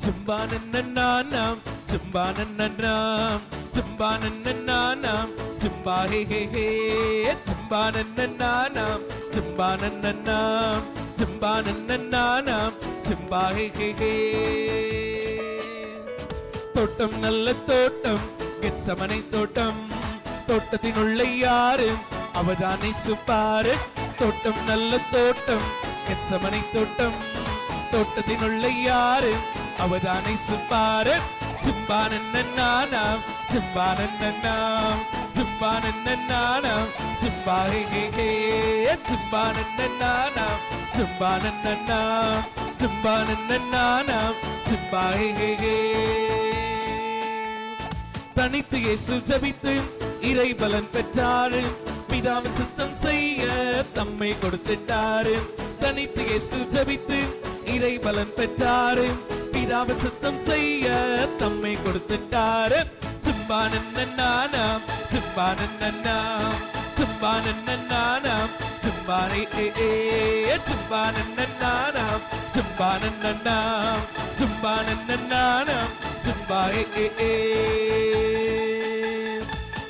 Jumbanananam, Jumbanananam, Jumbanananam, Jumba hey hey hey, Jumbanananam, Jumbanananam, Jumbanananam, Jumba hey hey hey. தோட்டம் நல்ல தோட்டம், கெட்சமனை தோட்டம், தோட்டத்தினுள்ள யாரு அவதானை சுப்பாரு. தோட்டம் நல்ல தோட்டம், கெட்சமனை தோட்டம், தோட்டத்தினுள்ள யாரு அவதானை சுப்பாரு. ஜிம்பானன்னானாம், ஜிம்பானன்னானாம், ஜிம்பானன்னானாம், ஜிம்பா ஹே ஹே ஹே, ஜிம்பானன்னானாம், ஜிம்பானன்னானாம், ஜிம்பானன்னானாம், ஜிம்பா ஹே ஹே ஹே. தனித்து இயேசு ஜெபித்து இறை பலன் பெற்றாரு. பிதாவின் சித்தம் செய்ய தம்மை கொடுத்துட்டாரு. தனித்து இயேசு ஜெபித்து இறை பலன் பெற்றாரு. பிதாவின் சித்தம் செய்ய தம்மை கொடுத்துட்டாரு. ஜிம்பானன்னானாம், ஜிம்பானன்னானாம், ஜிம்பானன்னானாம், ஜிம்பானே ஏ ஏ, ஜிம்பானன்னானாம், ஜிம்பானன்னானாம், ஜிம்பானன்னானாம், ஜிம்பா ஏ ஏ.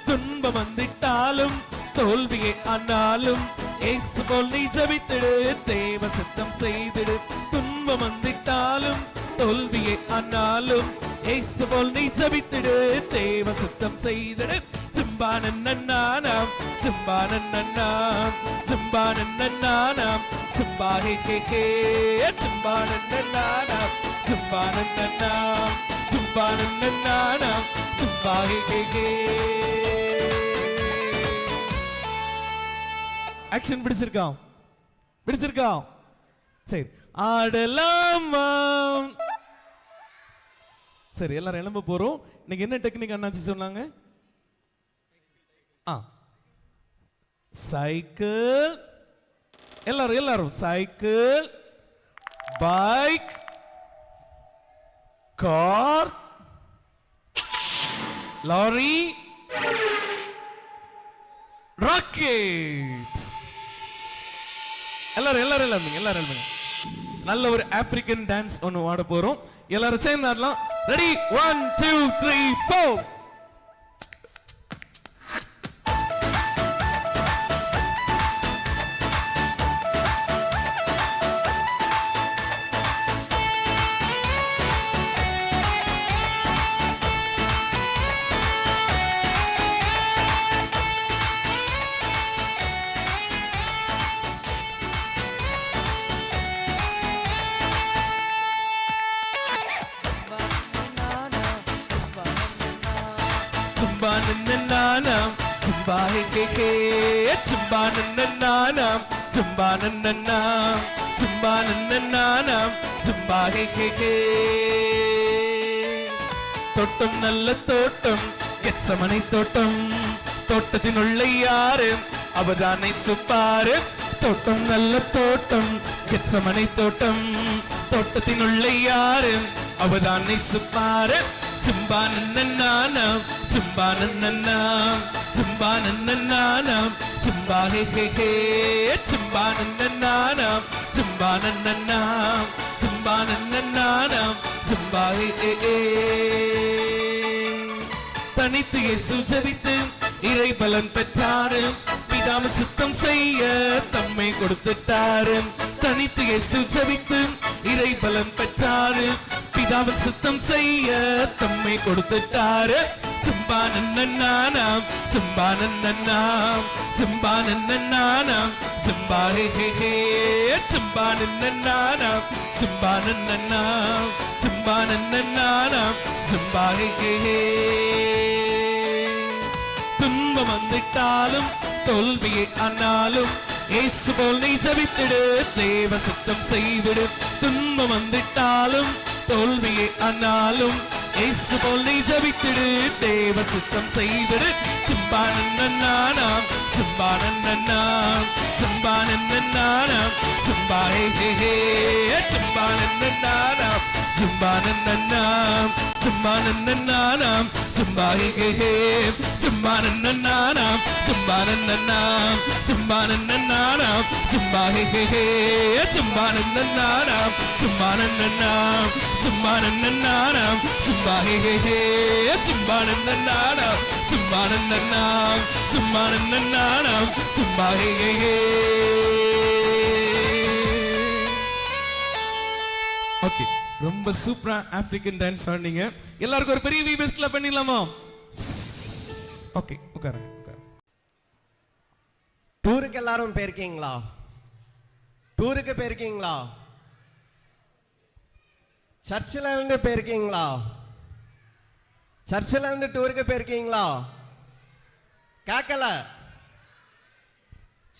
துன்பம் வந்திட்டாலும் தோல்வியே ஆனாலும் இயேசு போல் நீ ஜெபித்திடு, தேவ சித்தம் செய்திடு. துன்பம் வந்திட்டாலும் தோல்வியே ஆனாலும் இயேசு போல் நீ ஜெபித்திடு, தேவ சித்தம் செய்திடு. ஜிம்பானன்னானாம், ஜிம்பானன்னானாம், ஜிம்பானன்னானாம், ஜிம்பா ஹே ஹே ஹே, ஜிம்பானன்னானாம், ஜிம்பானன்னானாம், ஜிம்பானன்னானாம், ஜிம்பா ஹே ஹே ஹே. ஆக்ஷன் பிடிச்சிருக்கா? பிடிச்சிருக்கா? சரி, ஆடலாமா? சரி, எல்லாரும் எழும்ப போறோம். இன்னைக்கு என்ன டெக்னிக் அண்ணாச்சி சொன்னாங்க? சைக்கிள், எல்லாரும் cycle, bike, car, lorry, rocket. எல்லாரும் நல்ல ஒரு ஆப்பிரிக்கன் டான்ஸ் ஒன்னு ஆட போறோம். எல்லாரும் சேர்ந்து ஆடலாம். Ready? 1 2 3 4. Chumba nananam, chumba he he he, chumba nananam, chumba nananam, chumba nananam, chumba he he he. Tottam nalla tottam, getsamani tottam, tottathinolle yaru, avadane supparu. Tottam nalla tottam, getsamani tottam, tottathinolle yaru, avadane supparu. Chumba nananam, chumba nananam, chumba nananam, chumba he he he, chumba nananam, chumba nananam, chumba nananam, chumba he he he. தனித்து இயேசு ஜெபித்து இறை பலன் பெற்றாரு, பிதாவின் சித்தம் செய்ய தம்மை கொடுத்துட்டாரு. தனித்து இயேசு ஜெபித்து இறை பலன் பெற்றாரு, பிதாவின் சித்தம் செய்ய தம்மை கொடுத்துட்டாரு. சும்பா நன்னன்னானாம், சும்பா நன்னன்னாம், சும்பா நன்னன்னானாம், சும்பா ஹே ஹே ஹே, சும்பா நன்னன்னானாம், சும்பா நன்னன்னாம், சும்பா நன்னன்னானாம், சும்பா ஹே ஹே ஹே. துன்பம் வந்துட்டாலும் தோல்வியை ஆனாலும் இயேசு போல் நீ ஜெபித்திடு, தேவ சித்தம் செய்திடு. துன்பம் வந்துட்டாலும் தோல்வியை ஆனாலும் இயேசு போல் நீ ஜெபித்திடு, தேவ சித்தம் செய்திடு. சும்பா நன்னன்னானாம், சும்பா நன்னன்னாம், சும்பா நன்னன்னானாம், சும்பா ஹே ஹே ஹே, சும்பா நன்னன்னானாம், சும்பா நன்னன்னாம், சும்பா நன்னன்னானாம், சும்பா ஹே ஹே ஹே, சும்பா நன்னன்னானாம், சும்பா நன்னன்னாம், சும்பா நன்னன்னானாம், சும்பா ஹே ஹே ஹே, சும்பா நன்னன்னானாம், சும்பா நன்னன்னாம், சும்பா நன்னன்னானாம், சும்பா ஹே ஹே ஹே, சும்பா நன்னன்னானாம், சும்பா நன்னன்னாம், சும்பா நன்னன்னானாம், சும்பா ஹே ஹே ஹே. ஓகே, ரொம்ப சூப்பரா ஆப்பிரிக்கன் டான்ஸ் ஆடுனீங்க. எல்லாருக்கும் ஒரு பெரிய வி பெஸ்ட்ல பண்ணிடலாமா? ஓகே, உட்காருங்க.
டூருக்கு எல்லாரும் போயிருக்கீங்களா? டூருக்கு போயிருக்கீங்களா? சர்ச்சில் இருந்து போயிருக்கீங்களா? சர்ச்சில் இருந்து டூருக்கு போயிருக்கீங்களா? கேட்கல.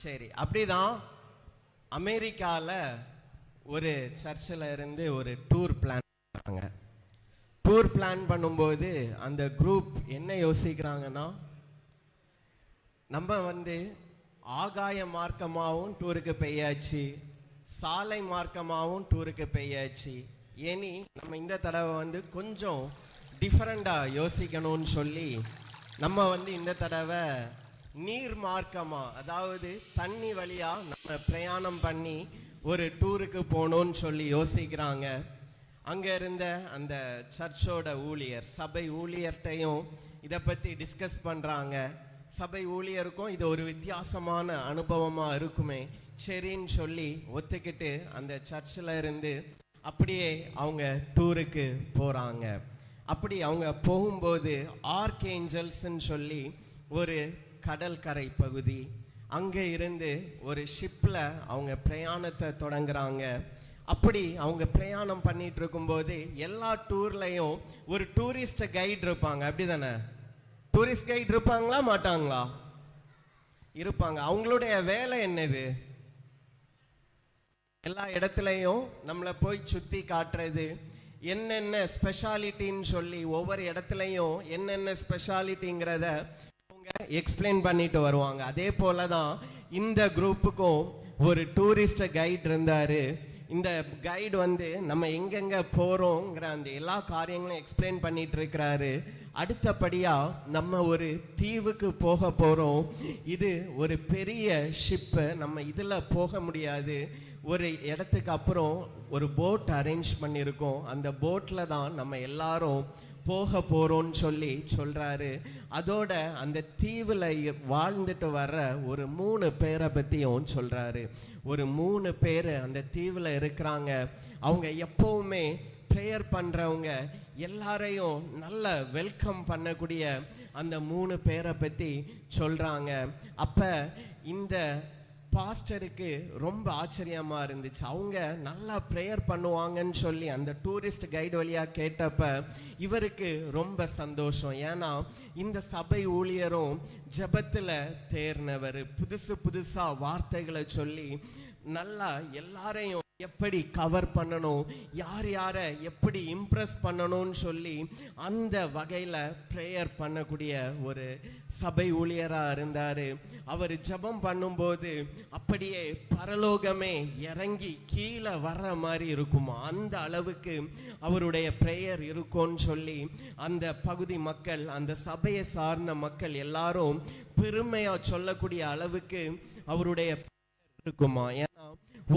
சரி, அப்படிதான் அமெரிக்காவில் ஒரு சர்ச்சில் இருந்து ஒரு டூர் பிளான் பண்ணாங்க. டூர் பிளான் பண்ணும்போது அந்த குரூப் என்ன யோசிக்கிறாங்கன்னா, நம்ம ஆகாய மார்க்கமாகவும் டூருக்கு பெய்யாச்சு, சாலை மார்க்கமாகவும் டூருக்கு பெய்யாச்சு, இனி நம்ம இந்த தடவை கொஞ்சம் டிஃப்ரெண்டாக யோசிக்கணும்னு சொல்லி நம்ம இந்த தடவை நீர் மார்க்கமாக, அதாவது தண்ணி வழியாக நம்ம பிரயாணம் பண்ணி ஒரு டூருக்கு போகணும்னு சொல்லி யோசிக்கிறாங்க. அங்கே இருந்த அந்த சர்ச்சோட ஊழியர், சபை ஊழியர்கிட்டையும் இதை பற்றி டிஸ்கஸ் பண்ணுறாங்க. சபை ஊழியருக்கும் இது ஒரு வித்தியாசமான அனுபவமாக இருக்குமே, சரின்னு சொல்லி ஒத்துக்கிட்டு அந்த சர்ச்சில் இருந்து அப்படியே அவங்க டூருக்கு போகிறாங்க. அப்படி அவங்க போகும்போது ஆர்க்ஏஞ்சல்ஸ்ன்னு சொல்லி ஒரு கடற்கரை பகுதி, அங்கே இருந்து ஒரு ஷிப்பில் அவங்க பிரயாணத்தை தொடங்குறாங்க. அப்படி அவங்க பிரயாணம் பண்ணிட்டு இருக்கும்போது எல்லா டூர்லையும் ஒரு டூரிஸ்ட் கைடு இருப்பாங்க, அப்படி தானே? டூரிஸ்ட் கைடு இருப்பாங்களா மாட்டாங்களா?
இருப்பாங்க. அவங்களுடைய வேலை என்னது? எல்லா இடத்துலையும் நம்மளை போய் சுற்றி காட்டுறது, என்னென்ன ஸ்பெஷாலிட்டின்னு சொல்லி ஒவ்வொரு இடத்துலையும் என்னென்ன ஸ்பெஷாலிட்டிங்கிறத அவங்க எக்ஸ்பிளைன் பண்ணிட்டு வருவாங்க. அதே போல தான் இந்த குரூப்புக்கும் ஒரு டூரிஸ்ட் கைட் இருந்தார். இந்த கைடு வந்து நம்ம எங்கெங்க போகிறோங்கிற அந்த எல்லா காரியங்களும் எக்ஸ்பிளைன் பண்ணிட்டு இருக்கிறாரு. அடுத்தபடியாக நம்ம ஒரு தீவுக்கு போக போகிறோம். இது ஒரு பெரிய ஷிப்பு, நம்ம இதில் போக முடியாது. ஒரு இடத்துக்கு அப்புறம் ஒரு போட் அரேஞ்ச் பண்ணியிருக்கோம், அந்த போட்டில் தான் நம்ம எல்லாரும் போக போகிறோன்னு சொல்லி சொல்கிறாரு. அதோட அந்த தீவில் வாழ்ந்துட்டு வர்ற ஒரு 3 பேரை பற்றியும் சொல்கிறாரு. ஒரு 3 பேர் அந்த தீவில் இருக்கிறாங்க. அவங்க எப்போவுமே ப்ரேயர் பண்ணுறவங்க, எல்லாரையும் நல்ல வெல்கம் பண்ணக்கூடிய அந்த 3 பேரை பற்றி சொல்கிறாங்க. அப்போ இந்த பாஸ்டருக்கு ரொம்ப ஆச்சரியமாக இருந்துச்சு. அவங்க நல்லா ப்ரேயர் பண்ணுவாங்கன்னு சொல்லி அந்த டூரிஸ்ட் கைடு வழியாக கேட்டப்ப இவருக்கு ரொம்ப சந்தோஷம். ஏன்னா இந்த சபை ஊழியரும் ஜெபத்தில் தேர்னவர், புதுசாக வார்த்தைகளை சொல்லி நல்லா எல்லாரையும் எப்படி கவர் பண்ணணும், யாரை எப்படி இம்ப்ரெஸ் பண்ணணும்னு சொல்லி அந்த வகையில் ப்ரேயர் பண்ணக்கூடிய ஒரு சபை ஊழியராக இருந்தார். அவர் ஜெபம் பண்ணும்போது அப்படியே பரலோகமே இறங்கி கீழே வர்ற மாதிரி இருக்குமா, அந்த அளவுக்கு அவருடைய ப்ரேயர் இருக்கும்னு சொல்லி அந்த பகுதி மக்கள், அந்த சபையை சார்ந்த மக்கள் எல்லாரும் பெருமையாக சொல்லக்கூடிய அளவுக்கு அவருடைய இருக்குமா. ஏன்னா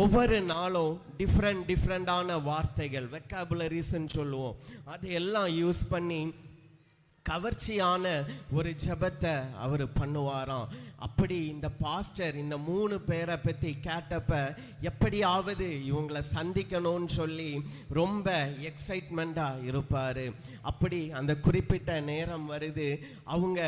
ஒவ்வொரு நாளும் டிஃப்ரெண்டான வார்த்தைகள், வெக்காபுலரிஸ்ன்னு சொல்லுவோம், அதையெல்லாம் யூஸ் பண்ணி கவர்ச்சியான ஒரு ஜெபத்தை அவர் பண்ணுவாராம். அப்படி இந்த பாஸ்டர் இந்த 3 பேரை பற்றி கேட்டப்ப எப்படியாவது இவங்களை சந்திக்கணும்னு சொல்லி ரொம்ப எக்ஸைட்மெண்ட்டாக இருப்பார். அப்படி அந்த குறிப்பிட்ட நேரம் வருது, அவங்க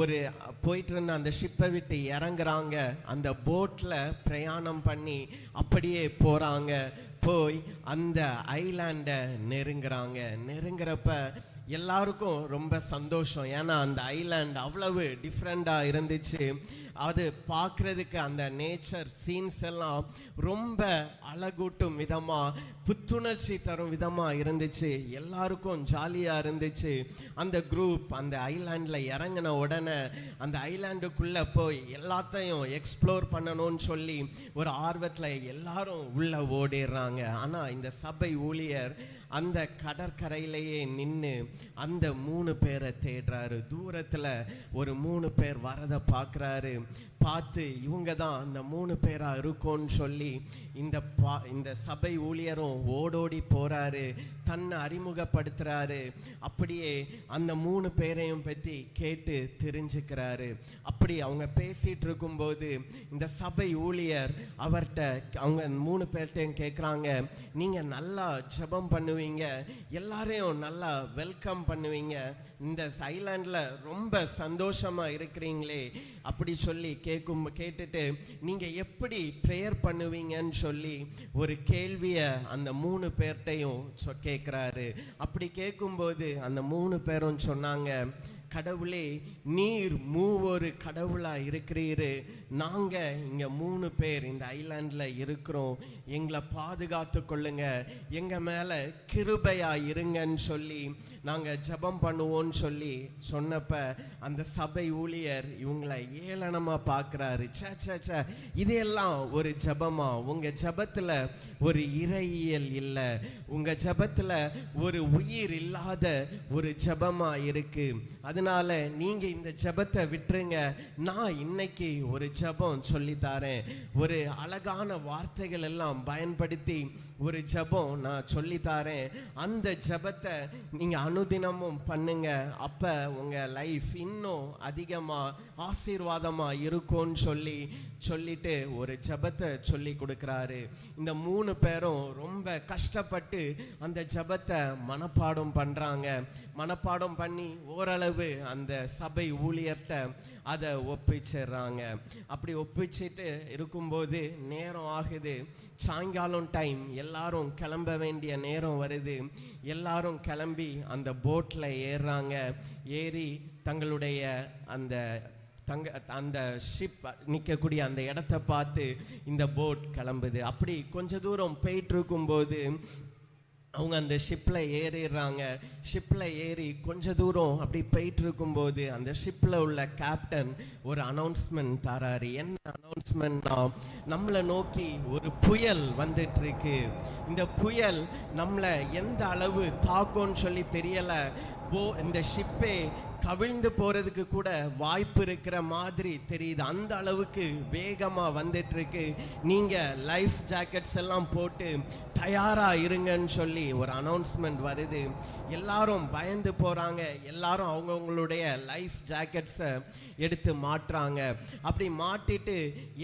ஒரு போயிட்டு இருந்த அந்த ஷிப்பை விட்டு இறங்குறாங்க, அந்த போட்டில் பிரயாணம் பண்ணி அப்படியே போகிறாங்க. போய் அந்த ஐலாண்டை நெருங்குறப்ப எல்லாருக்கும் ரொம்ப சந்தோஷம். ஏன்னா அந்த ஐலாண்ட் அவ்வளவு டிஃப்ரெண்டாக இருந்துச்சு. அது பார்க்குறதுக்கு அந்த நேச்சர் சீன்ஸ் எல்லாம் ரொம்ப அழகூட்டும் விதமாக, புத்துணர்ச்சி தரும் விதமாக இருந்துச்சு. எல்லாருக்கும் ஜாலியாக இருந்துச்சு. அந்த குரூப் அந்த ஐலாண்டில் இறங்கின உடனே அந்த ஐலாண்டுக்குள்ளே போய் எல்லாத்தையும் எக்ஸ்ப்ளோர் பண்ணணும்னு சொல்லி ஒரு ஆர்வத்தில் எல்லாரும் உள்ளே ஓடிடுறாங்க. ஆனால் இந்த சபை ஊழியர் அந்த கடற்கரையிலேயே நின்று அந்த 3 பேரை தேடுறாரு. தூரத்தில் ஒரு 3 பேர் வரதை பார்க்குறாரு. பார்த்து இவங்க தான் அந்த 3 பேரா இருக்கும்னு சொல்லி இந்த சபை ஊழியரும் ஓடோடி போறாரு, தன்னை அறிமுகப்படுத்துறாரு. அப்படியே அந்த 3 பேரையும் பற்றி கேட்டு தெரிஞ்சுக்கிறாரு. அப்படி அவங்க பேசிட்டு இருக்கும்போது இந்த சபை ஊழியர் அவர்கிட்ட அவங்க 3 பேர்ட்டையும் கேட்குறாங்க, நீங்கள் நல்லா ஜெபம் பண்ணுவீங்க, எல்லாரையும் நல்லா வெல்கம் பண்ணுவீங்க, இந்த ஐலாண்டில் ரொம்ப சந்தோஷமாக இருக்கிறீங்களே அப்படி சொல்லி கேட்டுட்டு நீங்கள் எப்படி ப்ரேயர் பண்ணுவீங்கன்னு சொல்லி ஒரு கேள்வியை அந்த 3 பேர்ட்டையும் கேட்குறாரு. அப்படி கேட்கும்போது அந்த 3 பேரும் சொன்னாங்க, கடவுளே நீர் மூவொரு கடவுளாக இருக்கிறீரு, நாங்கள் இங்கே 3 பேர் இந்த ஐலாண்டில் இருக்கிறோம், எங்களை பாதுகாத்து கொள்ளுங்க, எங்கள் மேலே கிருபையாக இருங்கன்னு சொல்லி நாங்கள் ஜெபம் பண்ணுவோன்னு சொல்லி சொன்னப்ப அந்த சபை ஊழியர் இவங்களை ஏளனமாக பார்க்குறாரு. சே இதெல்லாம் ஒரு ஜெபமா? உங்கள் ஜெபத்தில் ஒரு இறையியல் இல்லை, உங்கள் ஜெபத்தில் ஒரு உயிர் இல்லாத ஒரு ஜெபமாக இருக்குது. அதனால நீங்க இந்த ஜெபத்தை விட்டுருங்க, நான் இன்னைக்கு ஒரு ஜெபம் சொல்லித்தாரேன், ஒரு அழகான வார்த்தைகள் எல்லாம் பயன்படுத்தி ஒரு ஜெபம் நான் சொல்லித்தாரேன், அந்த ஜெபத்தை நீங்க அனுதினமும் பண்ணுங்க, அப்ப உங்க லைஃப் இன்னும் அதிகமா ஆசீர்வாதமா இருக்கும்னு சொல்லிட்டு ஒரு ஜெபத்தை சொல்லி கொடுக்கிறாரு. இந்த 3 பேரும் ரொம்ப கஷ்டப்பட்டு அந்த ஜெபத்தை மனப்பாடம் பண்றாங்க. மனப்பாடம் பண்ணி ஓரளவு அந்த சபை ஊழியர்கிட்ட அதை ஒப்பிச்சிடுறாங்க. அப்படி ஒப்பிச்சிட்டு இருக்கும்போது நேரம் ஆகுது, சாயங்காலம் டைம், எல்லாரும் கிளம்ப வேண்டிய நேரம் வருது. எல்லாரும் கிளம்பி அந்த போட்டில் ஏறுறாங்க. ஏறி தங்களுடைய அந்த அந்த ஷிப் நிற்கக்கூடிய அந்த இடத்த பார்த்து இந்த போட் கிளம்புது. அப்படி கொஞ்ச தூரம் போயிட்டு இருக்கும்போது அவங்க அந்த ஷிப்பில் ஏறிடுறாங்க. ஷிப்பில் ஏறி கொஞ்ச தூரம் அப்படி போயிட்டு இருக்கும்போது அந்த ஷிப்பில் உள்ள கேப்டன் ஒரு அனௌன்ஸ்மெண்ட் தராரு. என்ன அனௌன்ஸ்மெண்ட்னா, நம்மளை நோக்கி ஒரு புயல் வந்துட்டு இருக்கு. இந்த புயல் நம்மளை எந்த அளவு தாக்கும்னு சொல்லி தெரியலை. இந்த ஷிப்பே கவிழ்ந்து போறதுக்கு கூட வாய்ப்பு இருக்கிற மாதிரி தெரியுது. அந்த அளவுக்கு வேகமா வந்துட்டு இருக்கு. நீங்க லைஃப் ஜாக்கெட்ஸ் எல்லாம் போட்டு தயாரா இருங்கன்னு சொல்லி ஒரு அனௌன்ஸ்மெண்ட் வருது. எல்லாரும் பயந்து போறாங்க. எல்லாரும் அவங்கவுங்களுடைய லைஃப் ஜாக்கெட்ஸை எடுத்து மாட்டுறாங்க. அப்படி மாட்டிட்டு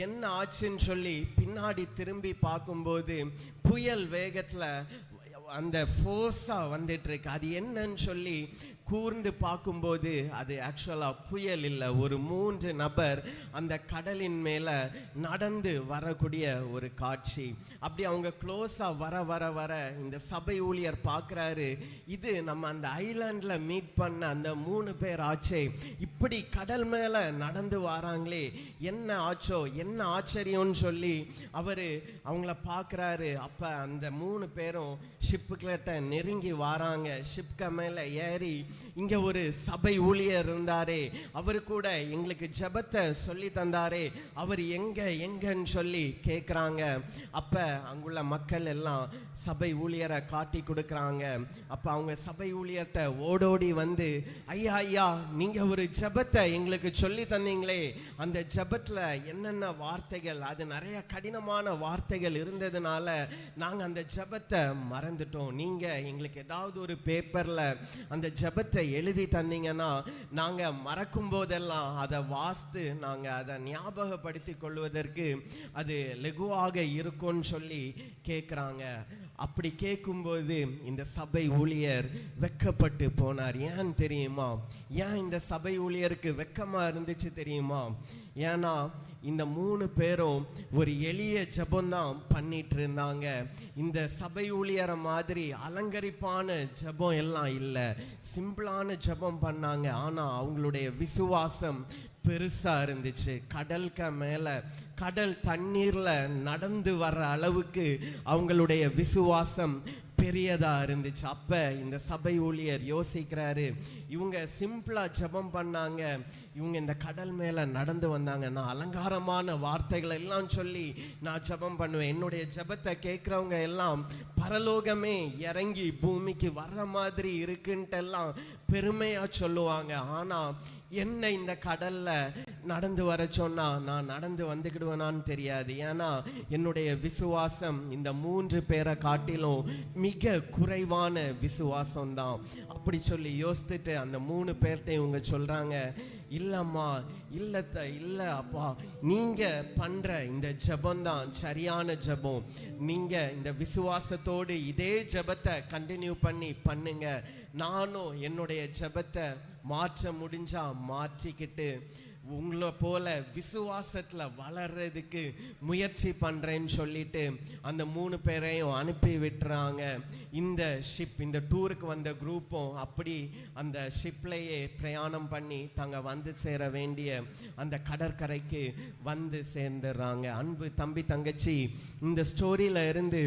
என்ன ஆச்சுன்னு சொல்லி பின்னாடி திரும்பி பார்க்கும்போது புயல் வேகத்துல அந்த ஃபோர்ஸா வந்துட்டு இருக்கு. அது என்னன்னு சொல்லி கூர்ந்து பார்க்கும்போது அது ஆக்சுவலா புயல் இல்லை, ஒரு 3 நபர் அந்த கடலின் மேல நடந்து வரக்கூடிய ஒரு காட்சி. அப்படி அவங்க க்ளோஸா வர வர வர இந்த சபை ஊழியர் பார்க்குறாரு, இது நம்ம அந்த ஐலாண்ட்ல மீட் பண்ண அந்த 3 பேர் ஆச்சே, இப்படி கடல் மேல நடந்து வராங்களே, என்ன ஆச்சோ, என்ன ஆச்சரியம்னு சொல்லி அவங்கள பார்க்குறாரு. அப்ப அந்த 3 பேரும் ஷிப்புக்கிட்ட நெருங்கி வராங்க. ஷிப்க மேல ஏறி, இங்க ஒரு சபை ஊழியர் இருந்தாரே, அவரு கூட எங்களுக்கு ஜெபத்தை சொல்லி தந்தாரே, அவர் எங்கன்னு சொல்லி கேட்குறாங்க. அப்ப அங்குள்ள மக்கள் எல்லாம் சபை ஊழியரை காட்டி கொடுக்குறாங்க. அப்ப அவங்க சபை ஊழியர்கிட்ட ஓடோடி வந்து, ஐயா ஐயா, நீங்க ஒரு ஜெபத்தை எங்களுக்கு சொல்லி தந்தீங்களே, அந்த ஜெபத்துல என்னென்ன வார்த்தைகள், அது நிறைய கடினமான வார்த்தைகள் இருந்ததுனால நாங்க அந்த ஜெபத்தை மறந்துட்டோம். நீங்க எங்களுக்கு ஏதாவது ஒரு பேப்பர்ல அந்த ஜெபத்தை எழுதி தந்தீங்கன்னா நாங்க மறக்கும் போதெல்லாம் அதை வாசித்து நாங்க அதை ஞாபகப்படுத்தி கொள்வதற்கு அது லெகுவாக இருக்கும்னு சொல்லி கேட்குறாங்க. அப்படி கேட்கும்போது இந்த சபை ஊழியர் வெட்கப்பட்டு போனார். ஏன் தெரியுமா? ஏன் இந்த சபை ஊழியருக்கு வெட்கமா இருந்துச்சு தெரியுமா? ஏன்னா இந்த 3 பேரும் ஒரு எளிய ஜெபம்தான் பண்ணிட்டு இருந்தாங்க. இந்த சபை ஊழியரை மாதிரி அலங்கரிப்பான ஜெபம் எல்லாம் இல்லை, சிம்பிளான ஜெபம் பண்ணாங்க. ஆனா அவங்களுடைய விசுவாசம் பெருசா இருந்துச்சு. கடலுக்கு மேல கடல் தண்ணீர்ல நடந்து வர்ற அளவுக்கு அவங்களுடைய விசுவாசம் பெரியதா இருந்துச்சு. அப்ப இந்த சபை ஊழியர் யோசிக்கிறாரு, இவங்க சிம்பிளா ஜெபம் பண்ணாங்க, இவங்க இந்த கடல் மேல நடந்து வந்தாங்க, நான் அலங்காரமான வார்த்தைகளை எல்லாம் சொல்லி நான் ஜெபம் பண்ணுவேன், என்னுடைய ஜெபத்தை கேட்கிறவங்க எல்லாம் பரலோகமே இறங்கி பூமிக்கு வர்ற மாதிரி இருக்குன்ட்டு எல்லாம் பெருமையா சொல்லுவாங்க. ஆனா என்ன இந்த கடல்ல நடந்து வர சொன்னா நான் நடந்து வந்துக்கிடுவேனான்னு தெரியாது. ஏன்னா என்னுடைய விசுவாசம் இந்த 3 பேரை காட்டிலும் மிக குறைவான விசுவாசம் தான். அப்படி சொல்லி யோசித்துட்டு அந்த 3 பேர்கிட்ட இவங்க சொல்றாங்க, இல்லம்மா, இல்ல அப்பா, நீங்க பண்ற இந்த ஜெபம் தான் சரியான ஜெபம். நீங்க இந்த விசுவாசத்தோடு இதே ஜெபத்தை கண்டினியூ பண்ணுங்க. நானும் என்னுடைய ஜெபத்தை மாற்ற முடிஞ்சா மாற்றிக்கிட்டு உங்களை போல விசுவாசத்துல வளர்றதுக்கு முயற்சி பண்றேன்னு சொல்லிட்டு அந்த 3 பேரையும் அனுப்பி விட்டுறாங்க. இந்த ஷிப், இந்த டூருக்கு வந்த குரூப்பும் அப்படி அந்த ஷிப்லேயே பிரயாணம் பண்ணி தாங்க வந்து சேர வேண்டிய அந்த கடற்கரைக்கு வந்து சேர்ந்துடுறாங்க. அன்பு தம்பி தங்கச்சி, இந்த ஸ்டோரியில இருந்து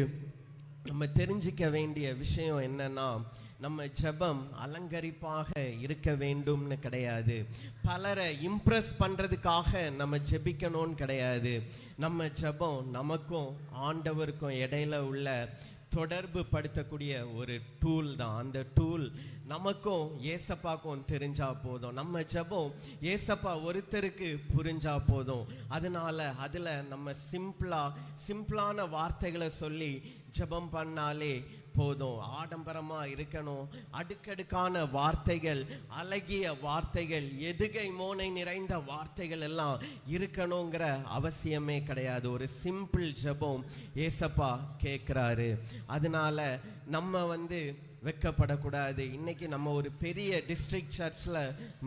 நம்ம தெரிஞ்சிக்க வேண்டிய விஷயம் என்னன்னா, நம்ம ஜெபம் அலங்கரிப்பாக இருக்க வேண்டும்னு கிடையாது, பலரை இம்ப்ரெஸ் பண்றதுக்காக நம்ம ஜெபிக்கணும்னு கிடையாது. நம்ம ஜெபம் நமக்கும் ஆண்டவருக்கும் இடையில உள்ள தொடர்பு படுத்தக்கூடிய ஒரு டூல் தான். அந்த டூல் நமக்கும் ஏசப்பாக்கும் தெரிஞ்சா போதும். நம்ம ஜெபம் ஏசப்பா ஒருத்தருக்கு புரிஞ்சா போதும். அதனால அதுல நம்ம சிம்பிளான வார்த்தைகளை சொல்லி ஜெபம் பண்ணாலே போதும். ஆடம்பரமா இருக்கணும், அடுக்கடுக்கான வார்த்தைகள், அழகிய வார்த்தைகள், எதுகை மோனை நிறைந்த வார்த்தைகள் எல்லாம் இருக்கணுங்கிற அவசியமே கிடையாது. ஒரு சிம்பிள் ஜெபம் ஏசப்பா கேட்கிறாரு. அதனால நம்ம வெக்கப்படக்கூடாது. இன்னைக்கு நம்ம ஒரு பெரிய டிஸ்ட்ரிக்ட் சர்ச்சில்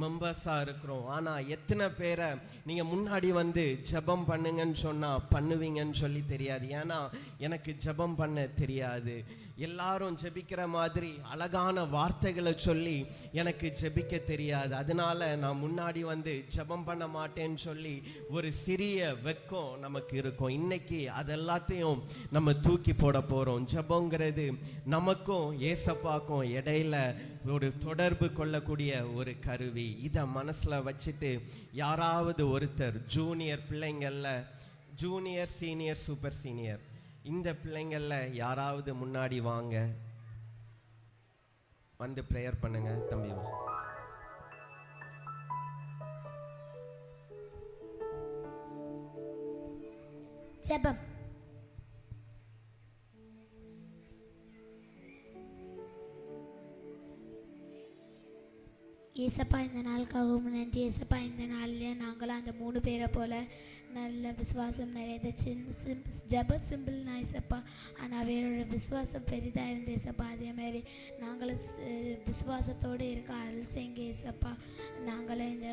மெம்பர்ஸாக இருக்கிறோம். ஆனால் எத்தனை பேரை நீங்கள் முன்னாடி வந்து ஜெபம் பண்ணுங்கன்னு சொன்னால் பண்ணுவீங்கன்னு சொல்லி தெரியாது. ஏன்னா எனக்கு ஜெபம் பண்ண தெரியாது. எல்லாரும் ஜெபிக்கிற மாதிரி அழகான வார்த்தைகளை சொல்லி எனக்கு ஜெபிக்க தெரியாது. அதனால நான் முன்னாடி வந்து ஜெபம் பண்ண மாட்டேன்னு சொல்லி ஒரு சிறிய வெக்கம் நமக்கு இருக்கும். இன்னைக்கு அதெல்லாத்தையும் நம்ம தூக்கி போட போகிறோம். ஜெபங்கிறது நமக்கும் ஏசப்பாக்கும் இடையில ஒரு தொடர்பு கொள்ளக்கூடிய ஒரு கருவி. இதை மனசில் வச்சுட்டு யாராவது ஒருத்தர் ஜூனியர் பிள்ளைங்களில் ஜூனியர், சீனியர், சூப்பர் சீனியர் இந்த பிள்ளைங்களில் யாராவது முன்னாடி வாங்க, வந்து ப்ரேயர் பண்ணுங்க. தம்பி வா.
ஜெபம். ஏசப்பா, இந்த நாளுக்காகவும் நன்றி ஏசப்பா. இந்த நாளில் நாங்களும் அந்த 3 பேரை போல் நல்ல விசுவாசம் நிறைய ஜப சிம்பிள் ஏசப்பா. ஆனால் வேறோட விசுவாசம் பெரிதாக இருந்த ஏசப்பா. அதேமாதிரி நாங்களும் விசுவாசத்தோடு இருக்க அருள் செய்யுங்க ஏசப்பா. நாங்களும் இந்த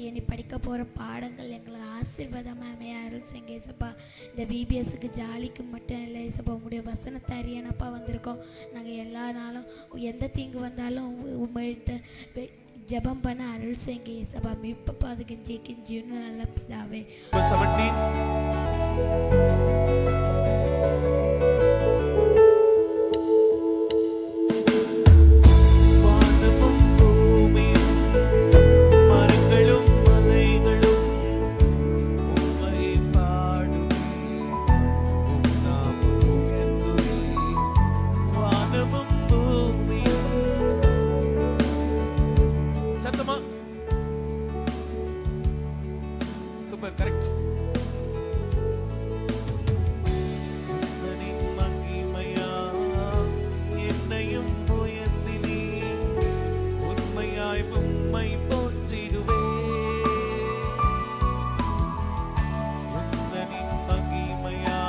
இனி படிக்க போகிற பாடங்கள் எங்களுக்கு ஆசீர்வாதமாக அமைய அருள் செய்யுங்க ஏசப்பா. இந்த பிபிஎஸ்க்கு ஜாலிக்கு மட்டும் இல்லை ஏசப்பா, உங்களுடைய வசனத்தை அறியனப்பா வந்திருக்கோம். நாங்கள் எல்லா நாளும் எந்த தீங்கு வந்தாலும் உங்கள்கிட்ட ஜெபம் பண்ண அருள் செய்யுங்க ஏசப்பா. மீட்பப்பா அதுக்கு ஜெயிக்கின்னு நல்ல பிதாவே.
17 சூப்பர், கரெக்ட். என்னையும் உயர்த்தினீ, உண்மையாய் உம்மை போற்றிடுவே. உந்தனின் மகிமையா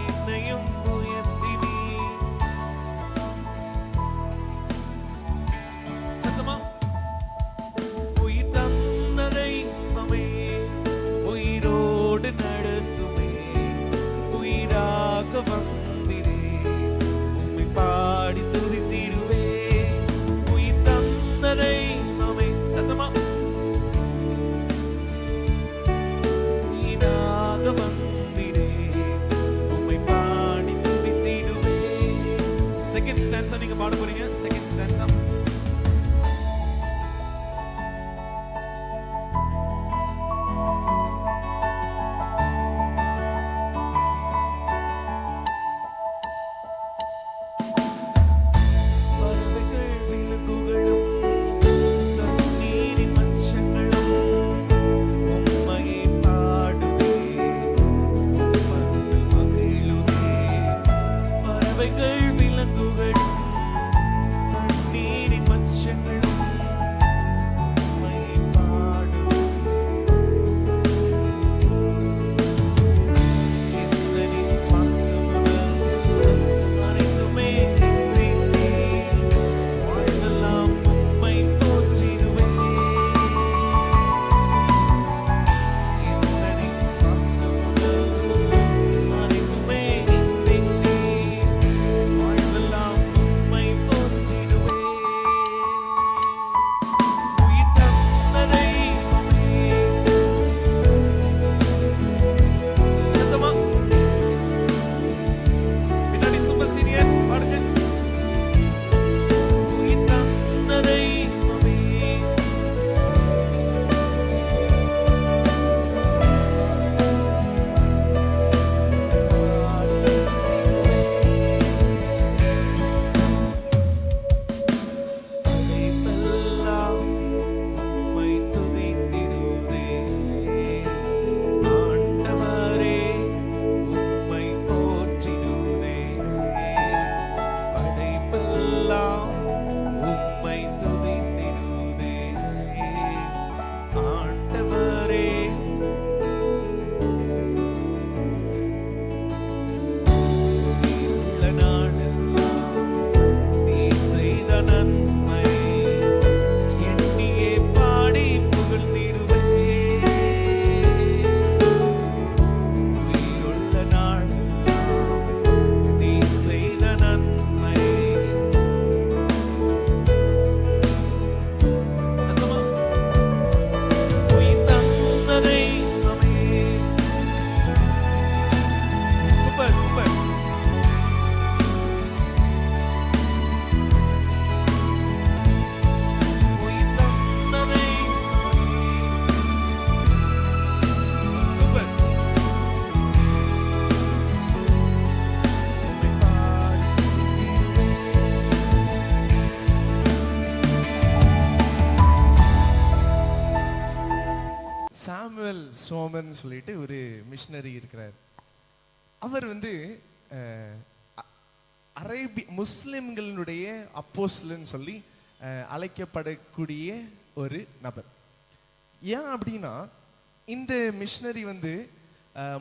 என்னையும் உயர்த்தினீ. சத்தமா உயிர் தந்ததை உயிரோடு நடத்துமே, உயிராக வந்திரே, உம்மை பாடி துதித்திடுவே. உயிர் தந்ததை அவை சத்தமா உயிராக வந்திரே, உம்மை பாடி துதித்திடுவே. செகண்ட் ஸ்டான்ஸா நீங்க பாட போறீங்க. செகண்ட் ஸ்டான்ஸா சோமர்னு சொல்லிட்டு ஒரு மிஷினரி இருக்கிறார். அவர் வந்து முஸ்லிம்களுடைய அப்போஸ்தலன்னு சொல்லி அழைக்கப்படக்கூடிய ஒரு நபர். ஏன் அப்படின்னா இந்த மிஷினரி வந்து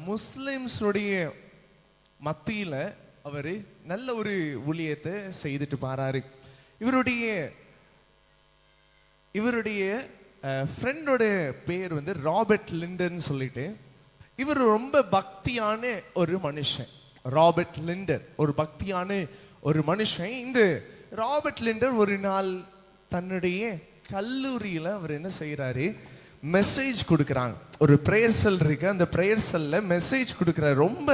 முஸ்லிம்ஸுடைய மத்தியில அவர் நல்ல ஒரு ஊழியத்தை செய்துட்டு பாராரு. இவருடைய ஃப்ரெண்டோட பேர் வந்து ராபர்ட் லிண்டர்னு சொல்லிட்டு, இவர் ரொம்ப பக்தியான ஒரு மனுஷன். ராபர்ட் லிண்டர் ஒரு பக்தியான ஒரு மனுஷன். இந்த ராபர்ட் லிண்டர் ஒரு நாள் தன்னுடைய கல்லூரியில அவர் என்ன செய்யறாரு, மெசேஜ் கொடுக்குறாங்க. ஒரு பிரேயர் செல் இருக்கு, அந்த பிரேயர் செல்ல மெசேஜ் கொடுக்குறாரு. ரொம்ப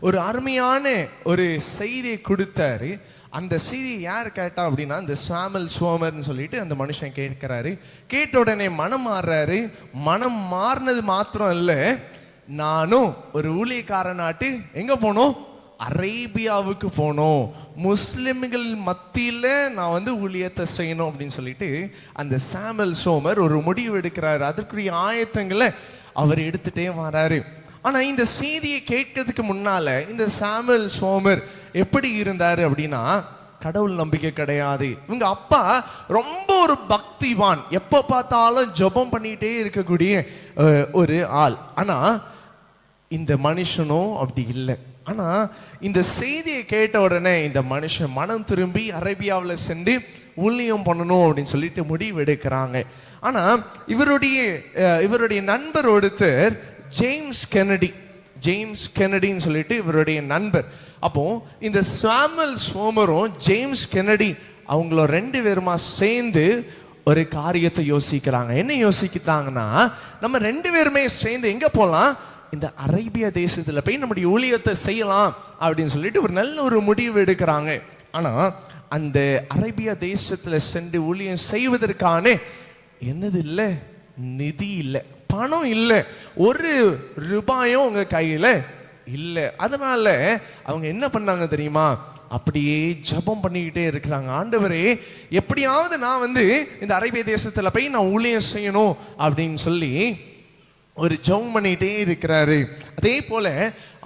ஒரு அருமையான ஒரு செய்தியை கொடுத்தாரு. அந்த செய்தியை யார் கேட்டா அப்படின்னா இந்த சாமுவேல் சோமர்னு சொல்லிட்டு அந்த மனுஷன் கேட்கிறாரு. கேட்ட உடனே மனம் மாறுறாரு. மனம் மாறினது மாத்திரம் இல்லை, நானும் ஒரு ஊழியக்காரனாட்டு எங்க போனோம், அரேபியாவுக்கு போனோம், முஸ்லிம்கள் மத்தியில நான் வந்து ஊழியத்தை செய்யணும் அப்படின்னு சொல்லிட்டு அந்த சாமுவேல் சோமர் ஒரு முடிவு எடுக்கிறாரு. அதற்குரிய ஆயத்தங்களை அவர் எடுத்துட்டே வராரு. ஆனா இந்த செய்தியை கேட்கறதுக்கு முன்னால இந்த சாமுவேல் சோமர் எப்படி இருந்தாரு அப்படின்னா, கடவுள் நம்பிக்கை கிடையாது. இவங்க அப்பா ரொம்ப ஒரு பக்திவான், எப்ப பார்த்தாலும் ஜெபம் பண்ணிட்டே இருக்கக்கூடிய ஒரு ஆள். ஆனா இந்த மனுஷனும் அப்படி இல்லை. ஆனா இந்த செய்தியை கேட்ட உடனே இந்த மனுஷன் மனம் திரும்பி அரேபியாவில் சென்று ஊழியம் பண்ணணும் அப்படின்னு சொல்லிட்டு முடிவு எடுக்கிறாங்க. ஆனா இவருடைய நண்பர் ஒருத்தர் ஜேம்ஸ் கென்னடின்னு சொல்லிட்டு இவருடைய நண்பர். அப்போ இந்த சாமுவேல் சோமரும் ஜேம்ஸ் கென்னடி அவங்கள ரெண்டு பேருமா சேர்ந்து ஒரு காரியத்தை யோசிக்கிறாங்க. என்ன யோசிக்கிறாங்கன்னா, நம்ம ரெண்டு பேருமே சேர்ந்து எங்க போலாம், இந்த அரேபியா தேசத்துல போய் நம்முடைய ஊழியத்தை செய்யலாம் அப்படின்னு சொல்லிட்டு ஒரு நல்ல ஒரு முடிவு எடுக்கிறாங்க. ஆனா அந்த அரேபியா தேசத்துல சென்று ஊழியம் செய்வதற்கான என்னது இல்லை, நிதி இல்லை, பணம் இல்லை, ஒரு ரூபாயும் உங்க கையில இல்லை. அதனால அவங்க என்ன பண்ணாங்க தெரியுமா, அப்படியே ஜெபம் பண்ணிக்கிட்டே இருக்கிறாங்க. ஆண்டவரே, எப்படியாவது நான் வந்து இந்த அரேபிய தேசத்துல போய் நான் ஊழியம் செய்யணும் அப்படின்னு சொல்லி ஒரு ஜெபம் பண்ணிட்டே இருக்கிறாரு. அதே போல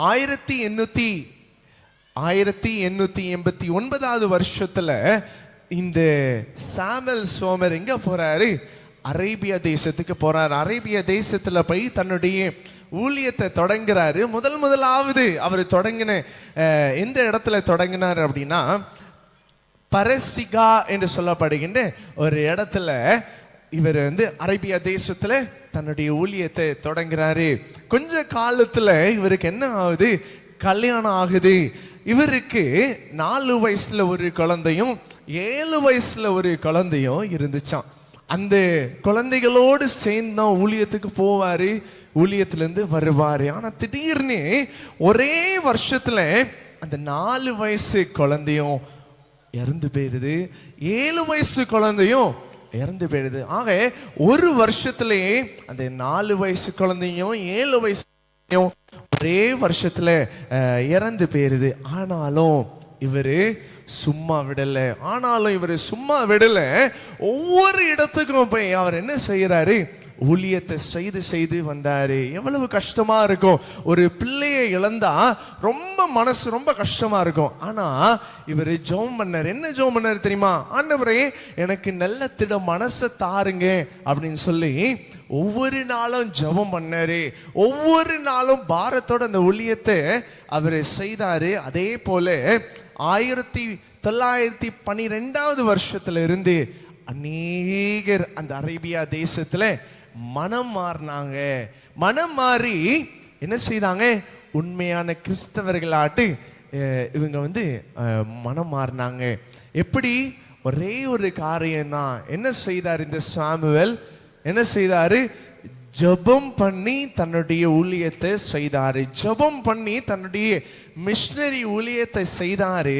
1889 வருஷத்துல இந்த சாமுவேல் சோமர் எங்க போறாரு, அரேபியா தேசத்துக்கு போறாரு. அரேபியா தேசத்துல போய் தன்னுடைய ஊழியத்தை தொடங்குறாரு. முதலாவது அவர் தொடங்கின எந்த இடத்துல தொடங்கினார் அப்படின்னா, பரசிகா என்று சொல்லப்படுகின்ற ஒரு இடத்துல இவர் வந்து அரேபியா தேசத்துல தன்னுடைய ஊழியத்தை தொடங்குறாரு. கொஞ்ச காலத்துல இவருக்கு என்ன ஆகுது, கல்யாணம் ஆகுது. இவருக்கு 4 வயசுல ஒரு குழந்தையும் 7 வயசுல ஒரு குழந்தையும் இருந்துச்சான். அந்த குழந்தைகளோடு சேர்ந்து ஊழியத்துக்கு போவாரு, ஊழியத்திலிருந்து வருவாரு. ஆனா திடீர்னு ஒரே வருஷத்துல அந்த 4 வயசு குழந்தையும் இறந்து போயிருது, 7 வயசு குழந்தையும் இறந்து போயிடுது. ஆக ஒரு வருஷத்திலேயே அந்த 4 வயசு குழந்தையும் 7 வயசு ஒரே வருஷத்துல இறந்து போயிருது. ஆனாலும் இவரு சும்மா விடல. ஒவ்வொரு இடத்துக்கும் போய் அவர் என்ன செய்யறாரு, ஊழியத்தை செய்து வந்தாரு. எவ்வளவு கஷ்டமா இருக்கும், ஒரு பிள்ளையை இழந்தா மனசு ரொம்ப கஷ்டமா இருக்கும். ஆனா இவர் ஜெபம் பண்ணார். என்ன ஜெபம் பண்ணாரு தெரியுமா, ஆண்டவரே எனக்கு நல்ல திட மனசை தாருங்க அப்படின்னு சொல்லி ஒவ்வொரு நாளும் ஜெபம் பண்ணாரு. ஒவ்வொரு நாளும் பாரத்தோட அந்த ஊழியத்தை அவர் செய்தாரு. அதே போல 1912 வருஷத்துல இருந்து அநேகர் அந்த அரேபியா தேசத்துல மனம் மாறி என்ன செய்தாங்க, உண்மையான கிறிஸ்தவர்களாட்டு இவங்க வந்து மனம் மாறினாங்க. எப்படி, ஒரே ஒரு காரியம் தான். என்ன செய்தார் இந்த சாமுவேல், என்ன செய்தாரு, ஜெபம் பண்ணி தன்னுடைய ஊழியத்தை செய்தாரு. ஜெபம் பண்ணி தன்னுடைய மிஷனரி ஊழியத்தை செய்தாரு.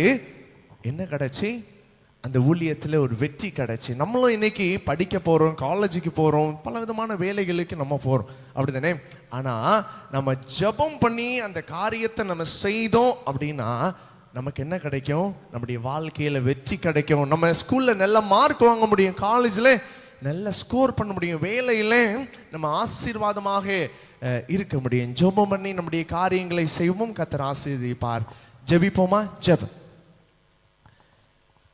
என்ன கிடைச்சி, அந்த ஊழியத்துல ஒரு வெற்றி கிடைச்சி. நம்மளும் இன்னைக்கு படிக்க போறோம், காலேஜுக்கு போறோம், பல விதமான வேலைகளுக்கு நம்ம போறோம், அப்படிதானே? ஆனா நம்ம ஜெபம் பண்ணி அந்த காரியத்தை நம்ம செய்தோம் அப்படின்னா நமக்கு என்ன கிடைக்கும், நம்முடைய வாழ்க்கையில வெற்றி கிடைக்கும். நம்ம ஸ்கூல்ல நல்ல மார்க் வாங்க முடியும், காலேஜ்ல நல்ல ஸ்கோர் பண்ண முடியும், வேலையில நம்ம ஆசீர்வாதமாக இருக்க முடியும். ஜெபம் பண்ணி நம்முடைய காரியங்களை செய்வோம். கர்த்தர் ஆசீர்வதிப்பார். ஜெபிப்போமா? ஜெபம்.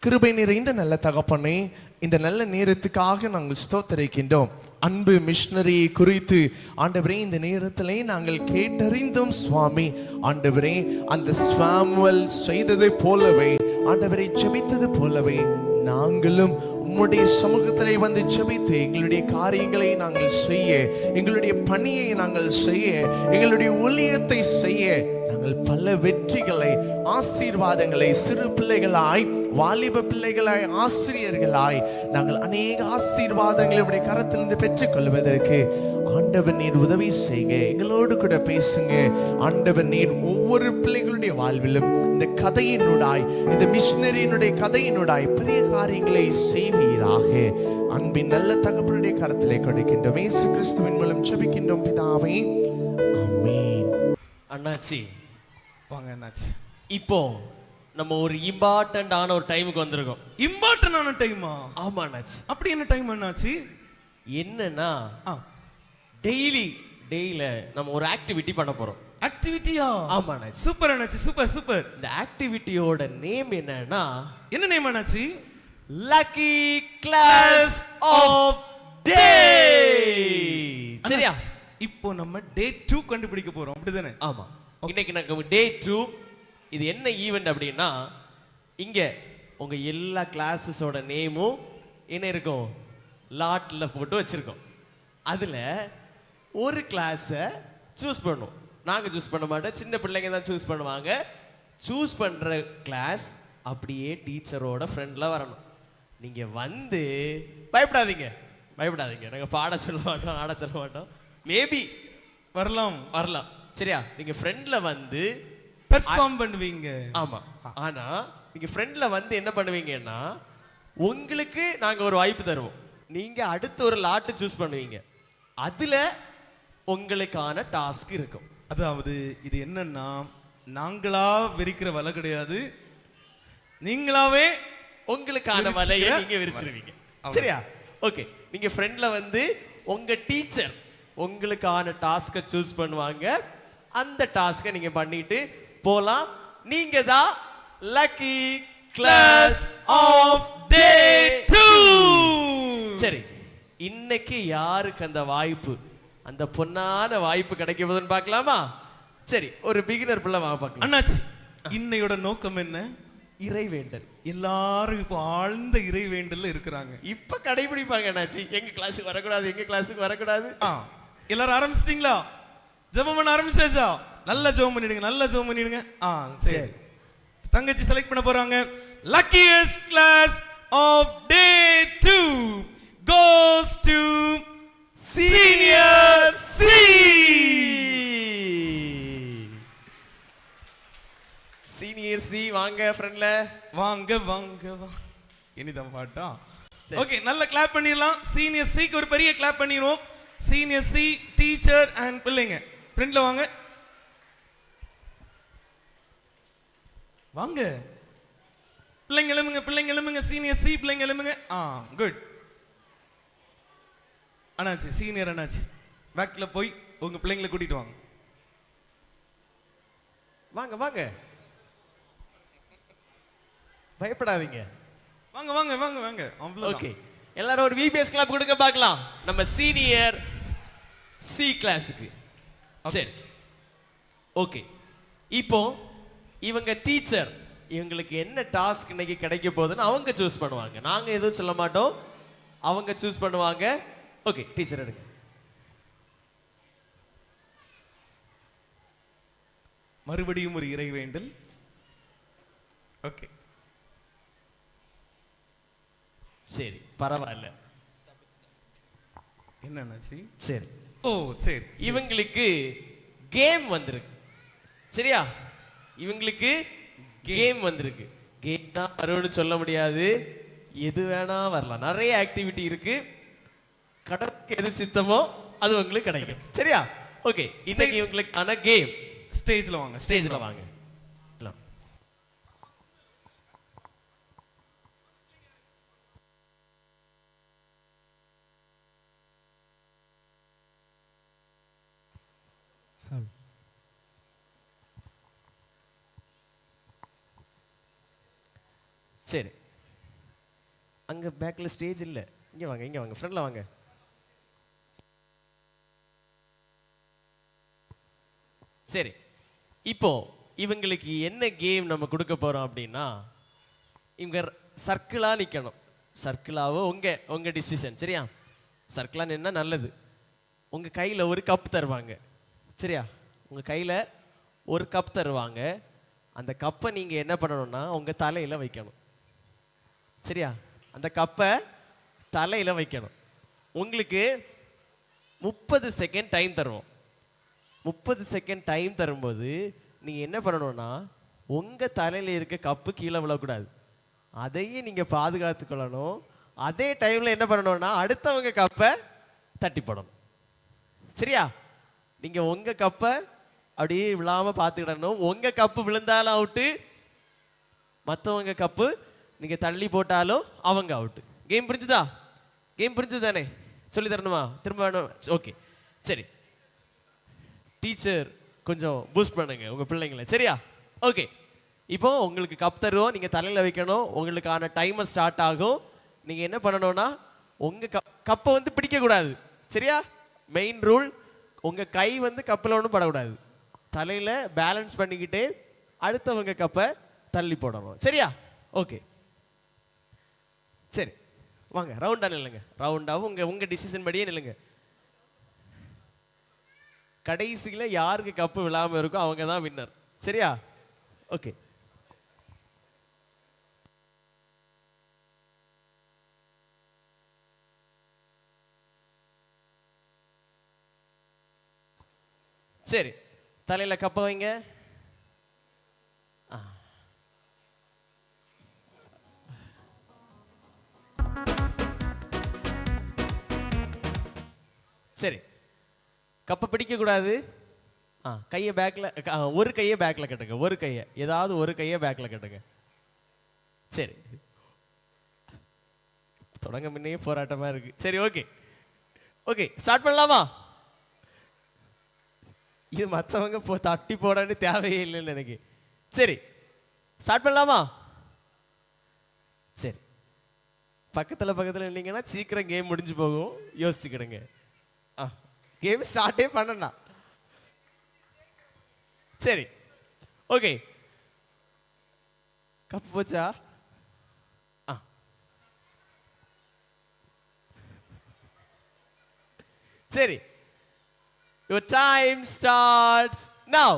கிருபை நிறைந்த நல்ல தகப்பனே, இந்த நல்ல நேரத்துக்காக நாங்கள் ஸ்தோத்தரிக்கின்றோம். அன்பு மிஷனரி குறித்து ஆண்டவரே இந்த நேரத்திலே நாங்கள் கேட்டறிந்தோம் சுவாமி. ஆண்டவரே அந்த சாமுவேல் செய்ததை போலவே, ஆண்டவரை ஜெபித்தது போலவே நாங்களும் உம்முடைய சமூகத்திலே வந்து ஜெபித்து எங்களுடைய காரியங்களை நாங்கள் செய்ய, எங்களுடைய பணியை நாங்கள் செய்ய, எங்களுடைய ஊழியத்தை செய்ய நாங்கள் பல வெற்றிகளை, ஆசீர்வாதங்களை, சிறு பிள்ளைகளாய், வாலிப பிள்ளைகளாய், ஆசிரியர்களாய் நாங்கள் அநேக ஆசீர்வாதங்களை உடைய கரத்திலிருந்து பெற்றுக்கொள்வதற்கு ஆண்டவர் நீர் உதவி செய்யுங்க. எங்களோடு கூட பேசுங்க ஆண்டவர் நீர். ஒவ்வொரு பிள்ளைகளுடைய வாழ்விலும் இந்த கதையினுடாய், இந்த மிஷனரியினுடைய கதையினுடாய் பெரிய காரியங்களை செய்வீராக. அன்பின் நல்ல தகப்பனுடைய கரத்திலே கொடுக்கின்றோம். இயேசு கிறிஸ்துவின் மூலம் ஜெபிக்கின்றோம் பிதாவே, ஆமென்.
அண்ணாச்சி
வாங்க அண்ணாச்சி.
இப்போ நம்ம ஒரு இம்பார்ட்டன்டான ஒரு டைமுக்கு வந்திருக்கோம்.
இம்பார்ட்டன்டான டைமா?
ஆமா அண்ணாச்சி.
அப்படி என்ன டைம் அண்ணாச்சி?
என்னன்னா டெய்லியில நம்ம ஒரு ஆக்டிவிட்டி பண்ண போறோம்.
ஆக்டிவிட்டியா?
ஆமா அண்ணாச்சி.
சூப்பர் அண்ணாச்சி, சூப்பர் சூப்பர்.
இந்த ஆக்டிவிட்டியோட நேம் என்னன்னா,
என்ன நேம் அண்ணாச்சி?
லக்கி கிளாஸ் ஆஃப் டே. சரியா?
இப்போ நம்ம டே 2 கண்டுபிடிக்க போறோம், அப்படிதானே?
ஆமா. இன்னைக்கு நாங்க டே 2. இது என்ன ஈவென்ட் அப்படின்னா, இங்க உங்க எல்லா கிளாஸஸோட நேமும் என்ன இருக்கும், லாட்ல போட்டு வச்சிருக்கோம். அதுல ஒரு கிளாஸை சூஸ் பண்ணும். நாங்க சூஸ் பண்ண மாட்டோம், சின்ன பிள்ளைங்க தான் சூஸ் பண்ணுவாங்க. சூஸ் பண்ற கிளாஸ் அப்படியே டீச்சரோட ஃப்ரெண்ட்ல வரணும். நீங்க வந்து பயப்படாதீங்க, பயப்படாதீங்க. நாங்க பாட சொல்ல மாட்டோம், ஆட சொல்ல மாட்டோம். மேபி
வரலாம்.
சரியா? நீங்க ஃப்ரெண்ட்ல வந்து
பெர்ஃபார்ம் பண்ணுவீங்க.
ஆமா. ஆனா நீங்க ஃப்ரெண்ட்ல வந்து என்ன பண்ணுவீங்கன்னா, உங்களுக்கு நாங்க ஒரு வாய்ப்பு தருவோம். நீங்க அடுத்த ஒரு லாட் சூஸ் பண்ணுவீங்க. அதுல உங்களுக்கான டாஸ்க் இருக்கும்.
அதாவது இது என்னன்னா, நாங்களா விரிக்கிற வலை கிடையாது, நீங்களாவே
உங்களுக்கான வலையை நீங்க விரிச்சிருவீங்க. சரியா? ஓகே. நீங்க ஃப்ரெண்ட்ல வந்து உங்க டீச்சர் உங்களுக்கான டாஸ்கை சூஸ் பண்ணுவாங்க. அந்த டாஸ்கை நீங்க பண்ணிட்டு போலாம். நீங்க தான் லக்கி கிளாஸ் ஆஃப் டே 2. சரி, இன்னைக்கு யாருக்கு அந்த வாய்ப்பு, அந்த பொன்னான வாய்ப்பு கிடைக்க போகுதுன்னு பார்க்கலாமா? சரி, ஒரு பிகினர் பிள்ளை வாங்க பார்க்கலாம்.
அண்ணாச்சி, இன்னையோட நோக்கம் என்ன?
இறைவேண்டல்.
எல்லாரும் இப்போ ஆழ்ந்த இறைவேண்டல்ல இருக்கிறாங்க.
இப்ப கடைபிடிப்பாங்க அண்ணாச்சி. எங்க கிளாஸுக்கு வரக்கூடாது, எங்க கிளாஸுக்கு வரக்கூடாது.
எல்லாரும் ஆரம்பிச்சிட்டீங்களா? ஜெபம் பண்ண ஆரம்பிச்சாச்சா? நல்ல ஜெபம் பண்ணிடுங்க, நல்ல ஜெபம் பண்ணிடுங்க. சரி, தங்கச்சி செலக்ட் பண்ண போறாங்க. luckiest class of day 2 goes to senior C.
Senior C வாங்க ஃப்ரெண்ட்ல.
வாங்க வாங்க வாங்க. இனிதான் பாட்டா? ஓகே, நல்ல கிளாப் பண்ணிடலாம். சீனியர் சிக்கு ஒரு பெரிய கிளாப் பண்ணிடுவோம். சீனியர் சி, டீச்சர் அண்ட் பிள்ளைங்க ஃப்ரெண்ட்ல வாங்க வாங்க. பிள்ளைங்க எழுமுங்க, பிள்ளைங்க எழுமுங்க. சீனியர் சி பிள்ளைங்க எழுமுங்க. குட். அண்ணாச்சி, சீனியர் அண்ணாச்சி பேக்ல போய் உங்க பிள்ளைங்களை கூட்டிட்டு வாங்க.
வாங்க வாங்க, பயப்படாதீங்க.
வாங்க வாங்க வாங்க வாங்க.
ஓகே, எல்லாரும் ஒரு விபிஎஸ் கிளாப் கொடுக்க பார்க்கலாம் நம்ம சீனியர் சி கிளாஸுக்கு. சரி, ஓகே. இப்போ இவங்க டீச்சர், இவங்களுக்கு என்ன டாஸ்க் இன்னைக்கு கிடைக்க போகுதுன்னு அவங்க சூஸ் பண்ணுவாங்க. நாங்க எதுவும் சொல்ல மாட்டோம், அவங்க சூஸ் பண்ணுவாங்க. ஓகே, டீச்சர் எடுங்க.
மறுபடியும் ஒரு இறை வேண்டல். ஓகே,
சரி, பரவாயில்ல.
என்னன்னாச்சு?
சரி,
ஓ சரி.
இவங்களுக்கு கேம் வந்திருக்கு. சரியா? இவங்களுக்கு கேம் வந்திருக்கு. கேம் தான் வரும்னு சொல்ல முடியாது, எது வேணா வரலாம். நிறைய ஆக்டிவிட்டி இருக்கு. கடவுளுக்கு எது சித்தமோ அது உங்களுக்கு கிடைக்கும். சரியா? ஓகே, இன்னைக்கு இவங்களுக்கான கேம்.
ஸ்டேஜ்ல வாங்க,
ஸ்டேஜ்ல வாங்க. சரி, அங்க பேக்ல ஸ்டேஜ் இல்ல, இங்க வாங்க ஃப்ரண்ட்ல வாங்க. சரி, இப்போ இவங்களுக்கு என்ன கேம் நம்ம கொடுக்க போறோம் அப்படின்னா, இவங்க சர்க்கிளா நிக்கணும். சர்க்கிளாவோ உங்க டிசிஷன். சரியா? சர்க்கிளா நின்னா நல்லது. உங்க கையில ஒரு கப் தருவாங்க. சரியா? உங்க கையில ஒரு கப் தருவாங்க. அந்த கப்பை நீங்க என்ன பண்ணணும்னா உங்க தலையில வைக்கணும். சரியா? அந்த கப்பை தலையில வைக்கணும். உங்களுக்கு 30 செகண்ட் டைம் தருவோம். 30 செகண்ட் டைம் தரும்போது நீங்க என்ன பண்ணணும்னா உங்க தலையில இருக்க கப்பு கீழே விழக்கூடாது. அதையே நீங்க பாதுகாத்துக்கொள்ளணும். அதே டைம்ல என்ன பண்ணணும்னா அடுத்தவங்க கப்பை தட்டி போடணும். சரியா? நீங்க உங்க கப்பை அப்படியே விழாம பார்த்துக்கிடணும். உங்க கப்பு விழுந்தாலும் அவுட்டு, மற்றவங்க கப்பு நீங்க தள்ளி போட்டாலும் அவங்க அவுட்டு. கேம் புரிஞ்சுதா? கேம் புரிஞ்சுது தானே? சொல்லி தரணுமா? திரும்ப வேணும்? ஓகே, சரி. டீச்சர் கொஞ்சம் பூஸ்ட் பண்ணுங்க உங்க பிள்ளைங்களை. சரியா? ஓகே, இப்போ உங்களுக்கு கப் தருவோம். நீங்க தலையில வைக்கணும். உங்களுக்கான டைமர் ஸ்டார்ட் ஆகும். நீங்க என்ன பண்ணணும்னா உங்க கப்பை வந்து பிடிக்க கூடாது. சரியா? மெயின் ரூல், உங்க கை வந்து கப்பில் ஒன்றும் படக்கூடாது. தலையில பேலன்ஸ் பண்ணிக்கிட்டே அடுத்தவங்க கப்பை தள்ளி போடணும். சரியா? ஓகே, சரி வாங்க ரவுண்டா நில்லுங்க. ரவுண்டாவும் உங்க டிசிஷன் படியே நில்லுங்க. கடைசியில யாருக்கு கப்பு விழாம இருக்கோ அவங்க தான் வின்னர். சரியா? ஓகே, சரி. தலையில கப்ப வைங்க. சரி, கப்பை பிடிக்க கூடாது. கையை பேக்ல, ஒரு கையை பேக்ல கட்டுங்க. ஒரு கையை, ஏதாவது ஒரு கையை பேக்ல கட்டுங்க. சரி, தொடங்க முன்னே போராட்டமா இருக்கு. சரி, ஓகே ஓகே, ஸ்டார்ட் பண்ணலாமா? இது மற்றவங்க தட்டி போடான்னு தேவையே இல்லைன்னு எனக்கு. சரி, ஸ்டார்ட் பண்ணலாமா? சரி, பக்கத்தில் இல்லைங்கன்னா சீக்கிரம் கேம் முடிஞ்சு போகும். யோசிச்சுக்கிடுங்க. கேம் ஸ்டார்ட்டே பண்ணா. சரி, ஓகே. கப்பு போச்சா? சரி, your time starts now.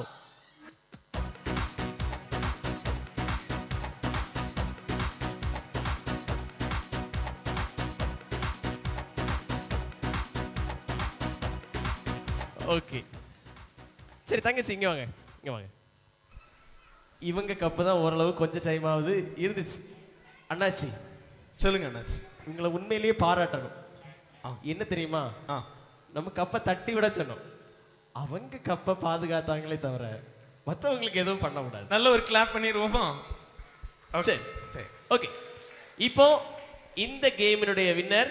Okay, சரி தங்கச்சி இங்க வாங்க. இவங்க கப்பு தான் ஓரளவு கொஞ்சம் டைம் ஆகுது இருந்துச்சு. அண்ணாச்சி
சொல்லுங்க. அண்ணாச்சி
இவங்களை உண்மையிலேயே பாராட்டணும். என்ன தெரியுமா? நம்ம கப்பை தட்டி விட சொன்னோம். அவங்க கப்பை பாதுகாத்தாங்களே தவிர மற்றவங்களுக்கு எதுவும் பண்ண கூடாது.
நல்ல ஒரு கிளாப் பண்ணிடுவோமா?
சரி சரி, ஓகே. இப்போ இந்த கேமினுடைய வின்னர்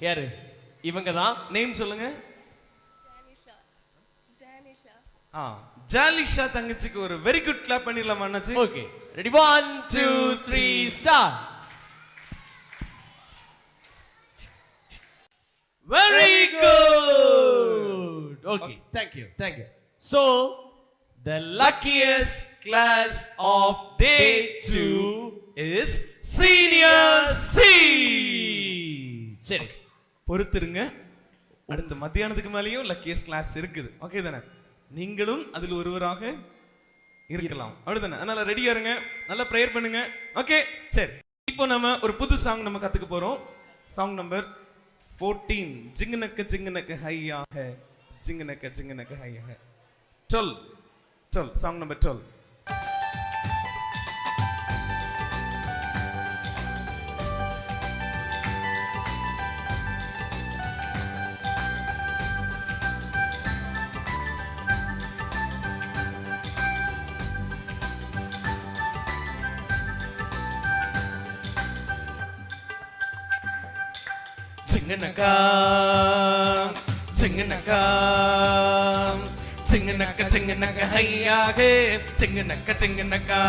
யாரு? இவங்க தான். நேம் சொல்லுங்க.
ஜாலிஷா தங்கச்சிக்கு ஒரு வெரி குட் கிளாப் பண்ணிடலாமா அண்ணாச்சி?
Okay, ready, 1 2 3 start.
Very good.
Okay, thank you. So, the luckiest class of day 2 is Senior C. சரி,
பொறுத்துருங்க. அடுத்த மத்தியானத்துக்கு மேலேயும் லக்கியஸ்ட் கிளாஸ் இருக்குது. ஓகே தானே? நீங்களும் அதில் ஒருவராக இருக்கலாம். அப்படிதானே? அதனால ரெடியா இருங்க. நல்லா ப்ரேயர் பண்ணுங்க. ஓகே, சரி. இப்போ நம்ம ஒரு புது சாங் நம்ம கத்துக்க போறோம். சாங் நம்பர் 14, जिंगनक हैया है, जिंगनक हैया है. 12, song number 12. जिंगनका हैया है, जिंगनका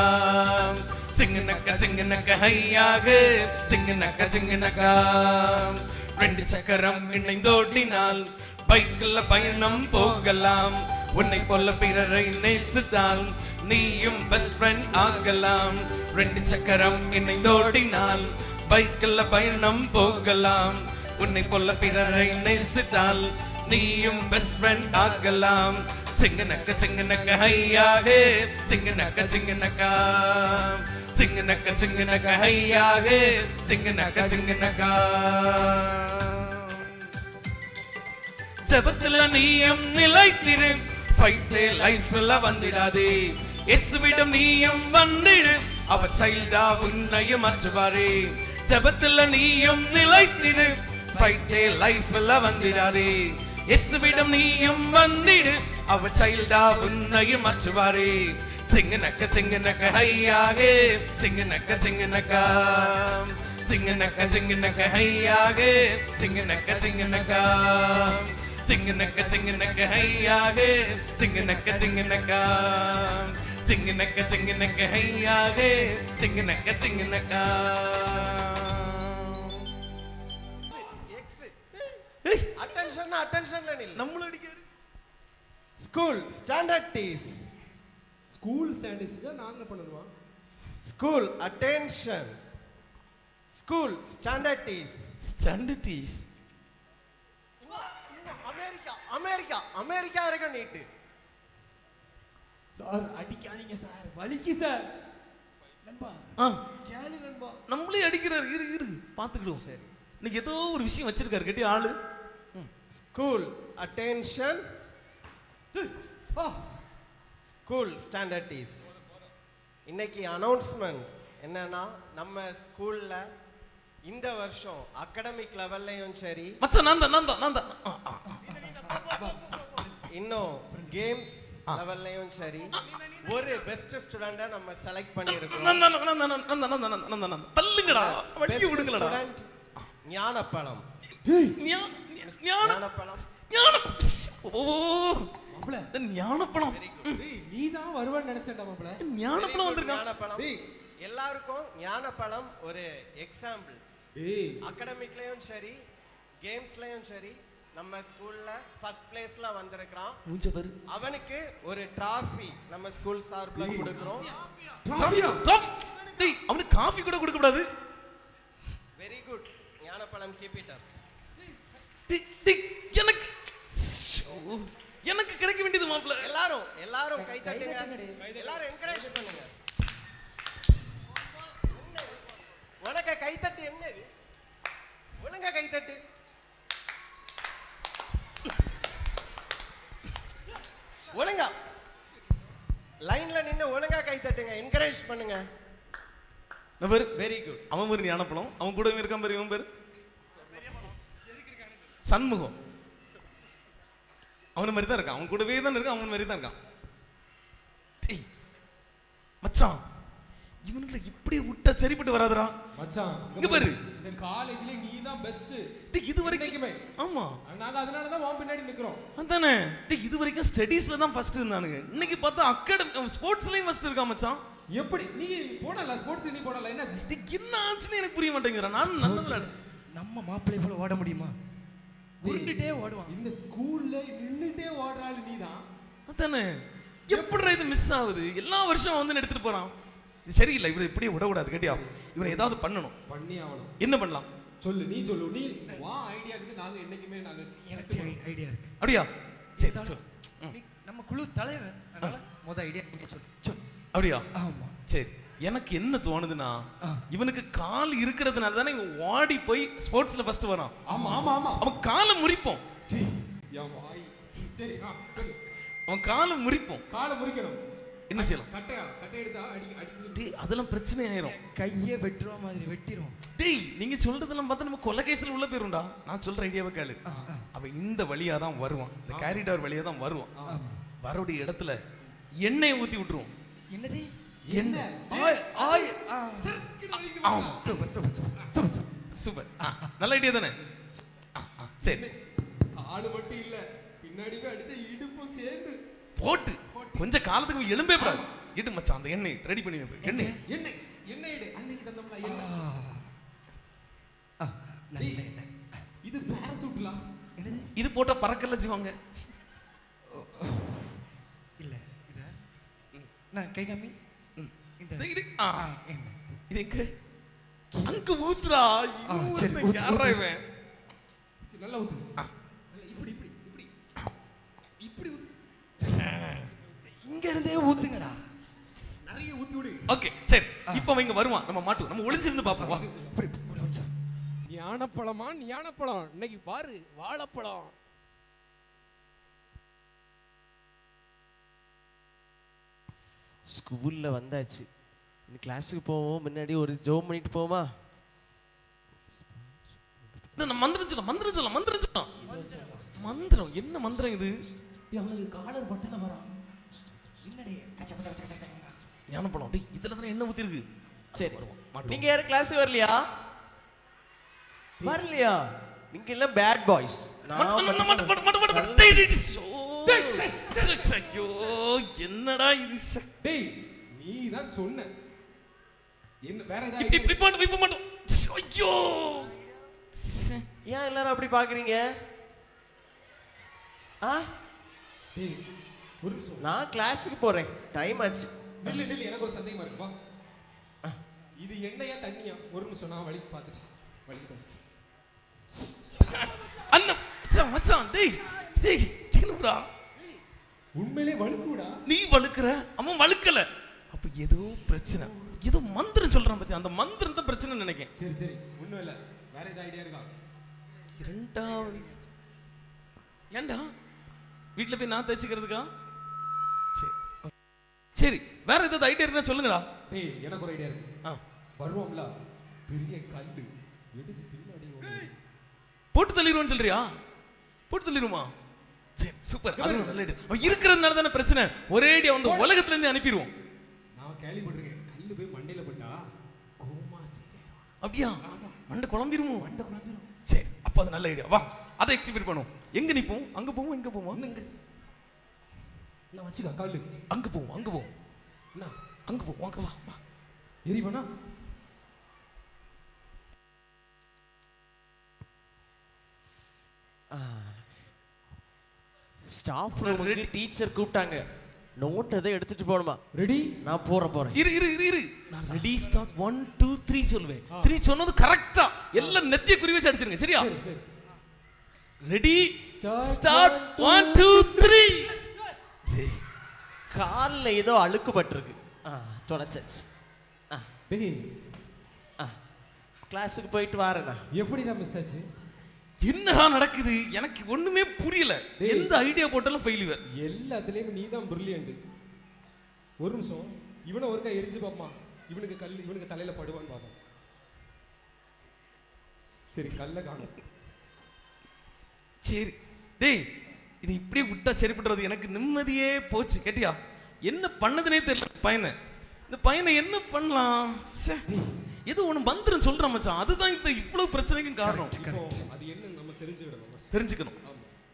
சிங்கனக்க ஹையாக சிங்கனக்கா ரெண்டு சக்கரம் இணைந்தோட்டினால் பைக்கில் பயணம் போகலாம். உன்னை போல பிறரை நேசித்தால் நீயும் பெஸ்ட் ஃப்ரெண்ட் ஆகலாம். ரெண்டு சக்கரம் இணைந்தோட்டினால் பைக்கில் பயணம் போகலாம். உன்னை போல பிறரை நேசித்தால் நீயும் பெஸ்ட் ஃப்ரெண்ட் ஆகலாம். சிங்கனக்க ஹையாக சிங்கனக்கா சிங்கனக்க ஹையாக சிங்கனக்கா. ஜபத்துல நீயும் நிலைத்திரு, ஃபைட்டே லைஃப்ல வந்துடாதே. இயேசுவிடம் நீயும் வந்திடு, அவர் சைல்டா உன்னையும் மாற்றுவாரே. ஜபத்துல நீயும் நிலைத்திரு, ஃபைட்டே லைஃப்ல வந்துடாதே. இயேசுவிடம் நீயும் வந்திடு, அவர் சைல்டா உன்னையும் மாற்றுவாரே. சிங்கனக்க ஹையாக சிங்கனக்கா சிங்கனக்க ஹையாக சிங்கனக்கா சிங்கனக்க ஹையாக சிங்கனக்க ஹையாக சிங்கனக்கா.
அட்டென்ஷன்ல நில்.
நம்மள அடிக்காரு.
ஸ்கூல் ஸ்டாண்டர்ட் டீஸ்.
ஸ்கூல் ஸ்டாண்டர்ட்ஸ் தான் நாங்க பண்ணணுமா?
School attention. ஸ்கூல் ஸ்டாண்டர்ட் டீஸ்.
ஸ்டாண்டர்டீஸ்.
அமெரிக்கா வரைக்கும் நீட்டு.
சார் அடிக்காதீங்க சார், வலிக்கு சார். நண்பா கேளு நண்பா.
நம்மளே அடிக்கிறாரு. இரு பாத்துக்கிடுவோம். சரி, இன்னைக்கு ஏதோ ஒரு விஷயம் வச்சிருக்காரு கட்டி ஆளு.
School attention. School standard ease. இன்னைக்கு அனௌன்ஸ்மெண்ட் என்னன்னா, நம்ம ஸ்கூல்ல இந்த வருஷம் அகாடமிக் லெவல்லையும் சரி,
மச்சான் நான் தான்
இன்னும் கேம்ஸ் லெவல்லையும் சரி ஒரு பெஸ்ட் ஸ்டூடண்ட நம்ம செலக்ட் பண்ணியிருக்கோம்.
தள்ளுங்கடா, வட்டி விடுங்கடா.
ஞானப்பழம்.
ஞானப்பழம். ஞானப்பழம்.
நீ தான் வருவான்னு நினைச்சேன்டா மாப்ள.
ஞானப்பழம் வந்திருக்கான்.
ஞானப்பழம் எல்லாருக்கும் ஞானப்பழம் ஒரு எக்ஸாம்பிள். அகாடமிக்லயும் சரி கேம்ஸ்லயும் சரி நம்ம ஸ்கூல்ல ஃபர்ஸ்ட் பிளேஸ்ல வந்திருக்கான். அவனுக்கு ஒரு டிராஃபி நம்ம ஸ்கூல் சார்பில கொடுக்கிறோம்.
அவனுக்கு காபி கூட கொடுக்க கூடாது.
வெரி குட் ஞானப்பழம், கீப் இட் அப்.
எனக்கு கிடைக்க வேண்டியது மாப்ள.
எல்லாரும் கை தட்டுங்க, எல்லாரும் என்கரேஜ் பண்ணுங்க. உனக்கு கை தட்டு என்னது? ஒழுங்கா கை தட்டு. ஒழுங்கா லைன்ல நின்னு ஒழுங்கா கை தட்டுங்க, என்கரேஜ் பண்ணுங்க.
Very good. அவன் ஒரு ஞானப்பழம். அவன் கூட இருக்கான் பாரு. இவன் பேரு சண்முகம். அவன மாதிரி தான் இருக்கான். அவன் கூடவே தான் இருக்கான். அவன் மாதிரி தான் இருக்கான். மச்சான் இவனுங்களை இப்படி விட்டா சரிப்பட்டு வராதுடா
மச்சான்.
இங்க பாரு,
இந்த காலேஜ்ல நீ தான் பெஸ்ட்.
இது வரைக்கும். ஆமா,
நாங்க அதனால தான் வான் பின்னாடி நிக்கிறோம்.
அதானே. இது வரைக்கும் ஸ்டடீஸ்ல தான் ஃபர்ஸ்ட் இருந்தானுங்க. இன்னைக்கு பார்த்தா அகாடமி ஸ்போர்ட்ஸ்லயும் ஃபர்ஸ்ட் இருக்கான் மச்சான்.
எப்படி நீ போடல ஸ்போர்ட்ஸ்? நீ போடல என்ன
என்ன ஆச்சுன்னு எனக்கு புரிய மாட்டேங்கிறேன். நான் நல்லதுல
நம்ம மாப்பிள்ளை போல ஓட முடியுமா? உருண்டுட்டே ஓடுவான்.
இந்த ஸ்கூல்ல நின்னுட்டே ஓடுறாள் நீ தான்.
அதானே. எப்படி இது மிஸ் ஆகுது? எல்லா வருஷம் வந்து எடுத்துட்டு போறான். இது சரியில்லை. இவரை இப்படியே விடக்கூடாது. கேட்டியா? இவனை ஏதாவது பண்ணணும்.
பண்ணி ஆகணும்.
என்ன பண்ணலாம்
சொல்லு, நீ சொல்லு. நீ வா ஐடியாக்கு நாங்க என்னைக்குமே நாங்க.
எனக்கு ஐடியா இருக்கு.
அப்படியா? சரி சொல்லு.
நம்ம குழு தலைவர், அதனால ஐடியா சொல்லு.
அப்படியா?
ஆமா.
சரி, எனக்கு என்ன தோணுதுன்னா, இவனுக்கு கால் இருக்கிறதுனால தானே இவன் ஓடி போய் ஸ்போர்ட்ஸ்ல ஃபர்ஸ்ட் வரான்.
ஆமா ஆமா ஆமா.
அவன் காலை முறிப்போம்.
சரி,
அவன் காலை முறிப்போம்.
காலை முறிக்கணும்.
என்ன செய்யலாம்?
கட்டை எடுத்தா அடிச்சு.
அதெல்லாம் பிரச்சனை ஆயிரும்.
கையே வெட்டுற மாதிரி வெட்டிரும்.
டேய், நீங்க சொல்றதெல்லாம் பார்த்தா நம்ம கொலை கேஸ்ல உள்ள போயிரும்டா. நான் சொல்ற ஐடியாவை கேளு. அவன் இந்த வழியா தான் வருவான். இந்த காரிடார் வழியா தான் வருவான். வரக்கூடிய இடத்துல எண்ணெயை ஊத்தி விட்டுருவோம்.
என்னது?
எண்ணெய். சூப்பர். நல்ல ஐடியா தானே? சரி,
காலு மட்டும் இல்ல, பின்னாடி போய் அடிச்ச இடுப்பும் சேர்ந்து
போட்டு கொஞ்சம் காலத்துக்கு எலும்பே கூடாது. இடு மச்சான், அந்த எண்ணெய் ரெடி பண்ணி. எண்ணெய்
என்ன எடு அன்னைக்கு தந்தோம்ல என்ன
நல்ல எண்ணெய்.
இது பாராசூட்லாம்
இது போட்டா பறக்கல செய்வாங்க.
இல்ல இத நான் கை காமி. இந்த
இது
என்ன
இது எங்க அங்க ஊத்துறா.
சரி, ஊத்து,
யாரா
ஊத்து.
இவன்?
நல்லா ஊத்து. இப்படி இப்படி இப்படி இப்படி ஊத்து.
இங்க இருந்தே ஊத்துங்கடா.
நிறைய ஊத்தி விடு.
ஓகே சரி, இப்போ அவன் இங்க வருவான். நம்ம மாட்டு நம்ம ஒளிஞ்சிருந்து பாப்போம். வா.
இப்படி கொஞ்சம்.
ஞானப்பழமா ஞானப்பழம் இன்னைக்கு பாரு வாழைப்பழம்.
ஸ்கூல்ல வந்தாச்சு. இனி கிளாஸுக்கு போவோம். முன்னாடி ஒரு ஜோம் பண்ணிட்டு போமா?
நான் மந்திரம் சொல்ல மந்திரம் சொல்ல மந்திரம் சொல்ல மந்திரம். என்ன மந்திரம் இது?
அவனுக்கு காலர் பட்டல வரான். என்னடே
ஞானப்பழம். டேய் இதுல தான என்ன ஊத்தி இருக்கு.
சரி, நீங்க யாரும் கிளாஸுக்கு வரலையா? வரலையா? நீங்க எல்லாம் பேட் பாய்ஸ்.
ஐயோ என்னடா இது?
டேய் நீ தான் சொன்ன. என்ன வேற
இப்படி இப்படி பண்ணு இப்ப பண்ணு. ஐயோ
ஏன் எல்லாரும் அப்படி பாக்குறீங்க?
டேய் ஒரு நிமிஷம்.
நான் கிளாஸுக்கு போறேன். டைம் ஆச்சு.
நில்லு நில்லு, எனக்கு ஒரு சந்தேகமா இருக்கு. வா. இது எண்ணெயா தண்ணியா? ஒரு நிமிஷம் நான் வலிக்கு பார்த்துட்டேன். வலிக்கு பார்த்துட்டேன்.
அண்ணா மச்சான் மச்சான். டேய் டேய் என்னடா
உண்மையிலே வழுக்குடா.
நீ வழுக்குற, அவன் வழுக்கல. அப்ப ஏதோ பிரச்சனை. ஏதோ மந்திரம் சொல்றான் பத்தி. அந்த மந்திரம் தான் பிரச்சனை நினைக்கிறேன்.
சரி சரி ஒண்ணும் இல்ல. வேற ஏதாவது ஐடியா இருக்கா?
இரண்டாவது ஏண்டா வீட்டுல போய் நான் தேய்ச்சிக்கிறதுக்கா? சரி சரி, வேற ஏதாவது ஐடியா இருந்தா சொல்லுங்கடா.
டேய் எனக்கு ஒரு ஐடியா இருக்கு. வருவோம்ல பெரிய கல்லு எடுத்து பின்னாடி
போட்டு தள்ளிடுவோம்னு சொல்றியா? போட்டு தள்ளிடுமா? சரி சூப்பர். அது நல்ல ஐடியா. அவன் இருக்கிறதுனால தானே பிரச்சனை. ஒரே ஐடியா வந்து உலகத்துல இருந்து அனுப்பிடுவோம்.
நான் கேள்விப்பட்டிருக்கேன். கல்லு போய் மண்டையில பட்டா கோமா செஞ்சிரும்.
அப்படியா? மண்டை குழம்பிருமோ?
மண்டை குழம்பிரும்.
சரி அப்ப அது நல்ல ஐடியா. வா அதை எக்ஸிபிட் பண்ணுவோம். எங்க நிப்போம்? அங்க போவோம். எங்க போவோம்?
நான் வச்சுக்க கல்லு.
அங்க போவோம். அங்க போவோம்.
என்ன
அங்க போவோம். அங்க வா வா.
எரிவனா?
ஸ்டாஃப் ரூமுக்கு டீச்சர் கூப்பிட்டாங்க. நோட் எதை எடுத்துட்டு போணுமா?
ரெடி?
நான் போறேன்.
இரு இரு இரு இரு. நான் ரெடி ஸ்டார்ட் 1 2 3 சொல்வேன். 3 சொன்னது கரெக்ட்டா. எல்லாம் நெத்திய குறி வச்சு அடிச்சிருங்க. சரியா?
சரி.
Ready start 1 2 3.
கால்ல ஏதோ அழுக்கு பட்டிருக்கு. தொடச்சாச்சு.
டேய்
கிளாஸுக்கு போயிட்டு வரேனா?
எப்படிடா மிஸ் ஆச்சு?
என்னடா நடக்குது? எனக்கு ஒண்ணுமே புரியல. எந்த ஐடியா போட்டாலும் ஃபெயிலியர்.
எல்லாத்துலயும் நீ தான் பிரில்லியன்ட். ஒரு நிமிஷம் இவனை ஒருக்கா எரிஞ்சு பாப்பமா. இவனுக்கு கல் இவனுக்கு தலையில படுவான்னு பாப்போம். சரி கல்ல காணும்.
சரி டேய் இது இப்படியே விட்டா சரிப்பட்டுறது. எனக்கு நிம்மதியே போச்சு. கேட்டியா? என்ன பண்ணதுனே தெரியல பையனை. இந்த பையனை என்ன பண்ணலாம்? ஏதோ ஒண்ணு மந்திரம் சொல்றான் மச்சான். அதுதான் இந்த இவ்வளவு பிரச்சனைக்கும் காரணம்.
அது என்ன நம்ம தெரிஞ்சுக்கணும்.
தெரிஞ்சுக்கணும்.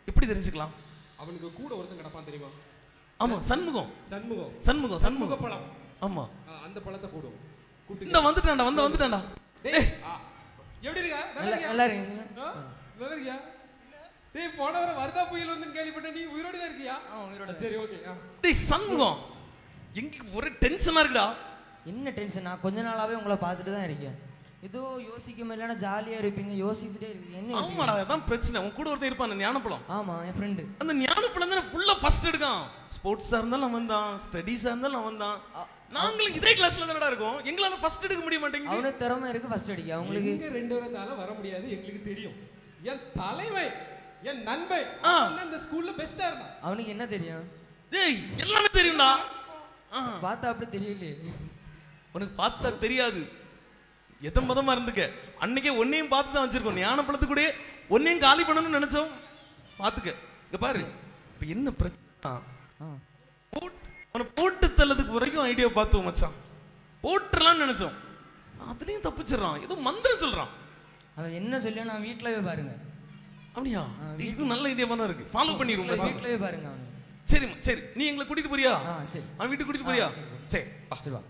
எப்படி தெரிஞ்சுக்கலாம்?
அவனுக்கு கூட ஒருத்தன் கிடப்பான் தெரியுமா?
ஆமா சண்முகம்.
சண்முகம்
சண்முகம்
சண்முக பழம்.
ஆமா
அந்த பழத்தை போடும்.
இந்த வந்துட்டான்டா வந்துட்டான்டா.
டேய் எப்படி இருக்கா? நல்லா இருக்கீங்க? நல்லா இருக்கியா? டேய் போன வர வரதா புயல் வந்து கேள்விப்பட்ட. நீ உயிரோட தான் இருக்கியா? உயிரோட. சரி ஓகே.
டேய் சண்முகம் எங்க ஒரே டென்ஷனா இருக்குடா.
என்ன டென்ஷன்? நான் கொஞ்ச நாளாவே உங்களை பார்த்துட்டு தான் இருக்கேன். ஏதோ யோசிக்க இல்லைன்னா ஜாலியா இருப்பீங்க, யோசிச்சுட்டே இருப்பீங்க. என்ன?
ஆமாடா அதான் பிரச்சனை. உன் கூட ஒருத்தன் இருப்பான் ஞானப்பழம்.
ஆமா என் ஃப்ரெண்டு.
அந்த ஞானப்பழம் தானே ஃபுல்லா ஃபர்ஸ்ட் எடுக்கான். ஸ்போர்ட்ஸா இருந்தாலும் அவன் தான், ஸ்டடீஸா இருந்தாலும் அவன் தான். நாங்களும் இதே கிளாஸ்ல தானடா இருக்கோம். எங்களால ஃபர்ஸ்ட் எடுக்க முடிய மாட்டேங்குது.
அவனுக்கு திறமை இருக்கு ஃபர்ஸ்ட் அடிக்க. அவங்களுக்கு
இங்க ரெண்டு வரதால வர முடியாது. எங்களுக்கு தெரியும். என் தலைவன் என் நண்பன் அந்த ஸ்கூல்ல பெஸ்டா இருந்தான்.
அவனுக்கு என்ன தெரியும்?
டேய் எல்லாமே தெரியும்டா.
பார்த்தா அப்படி தெரியலையே.
உனக்கு பார்த்தா தெரியாது. எதமதமா இருந்துக்க. அன்னைக்கே ஒன்னையும் பார்த்து தான் வச்சிருக்கோம். ஞானப்பழத்து கூட ஒன்னையும் காலி பண்ணணும்னு நினைச்சோம். பாத்துக்க இங்க பாரு. இப்ப என்ன பிரச்சனை? போட்டு தள்ளதுக்கு வரைக்கும் ஐடியா பார்த்தோம் மச்சான். போட்டுலாம்னு நினைச்சோம். அதுலயும் தப்பிச்சிடறான். ஏதோ மந்திரம் சொல்றான்.
அவன் என்ன சொல்லியோ நான் வீட்லவே பாருங்க.
அப்படியா? இது நல்ல ஐடியா தானே இருக்கு. ஃபாலோ பண்ணிடுவோம்.
வீட்லவே பாருங்க அவனை.
சரி சரி நீ எங்களை கூட்டிட்டு போறியா?
சரி.
அவன் வீட்டுக்கு கூட்டிட்டு போறியா? சரி
சரி வா.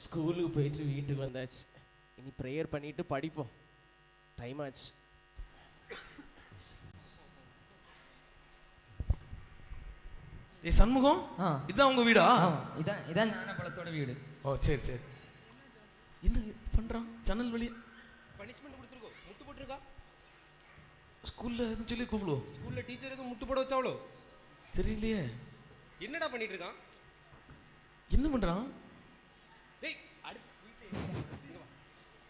ஸ்கூலுக்கு போயிட்டு வீட்டுக்கு வந்தாச்சு. இனி ப்ரேயர் பண்ணிட்டு படிப்போம். டைம் ஆச்சு.
ஏய் சண்முகம், இதான் உங்க வீடா?
ஆமா, இதான் ஞானபலத்தோட வீடு.
ஓ சரி சரி. என்ன பண்றான்? ஜன்னல் வழியா
பனிஷ்மெண்ட் கொடுத்துருக்கோம். முட்டு போட்டுருக்கா?
ஸ்கூல்ல எதுவும் சொல்லி கூப்பிடுவோம்.
ஸ்கூல்ல டீச்சர் எதுவும் முட்டு போட வச்சாவளோ?
தெரியலையே.
என்னடா பண்ணிட்டு இருக்கான்?
என்ன பண்றான்?
டேய்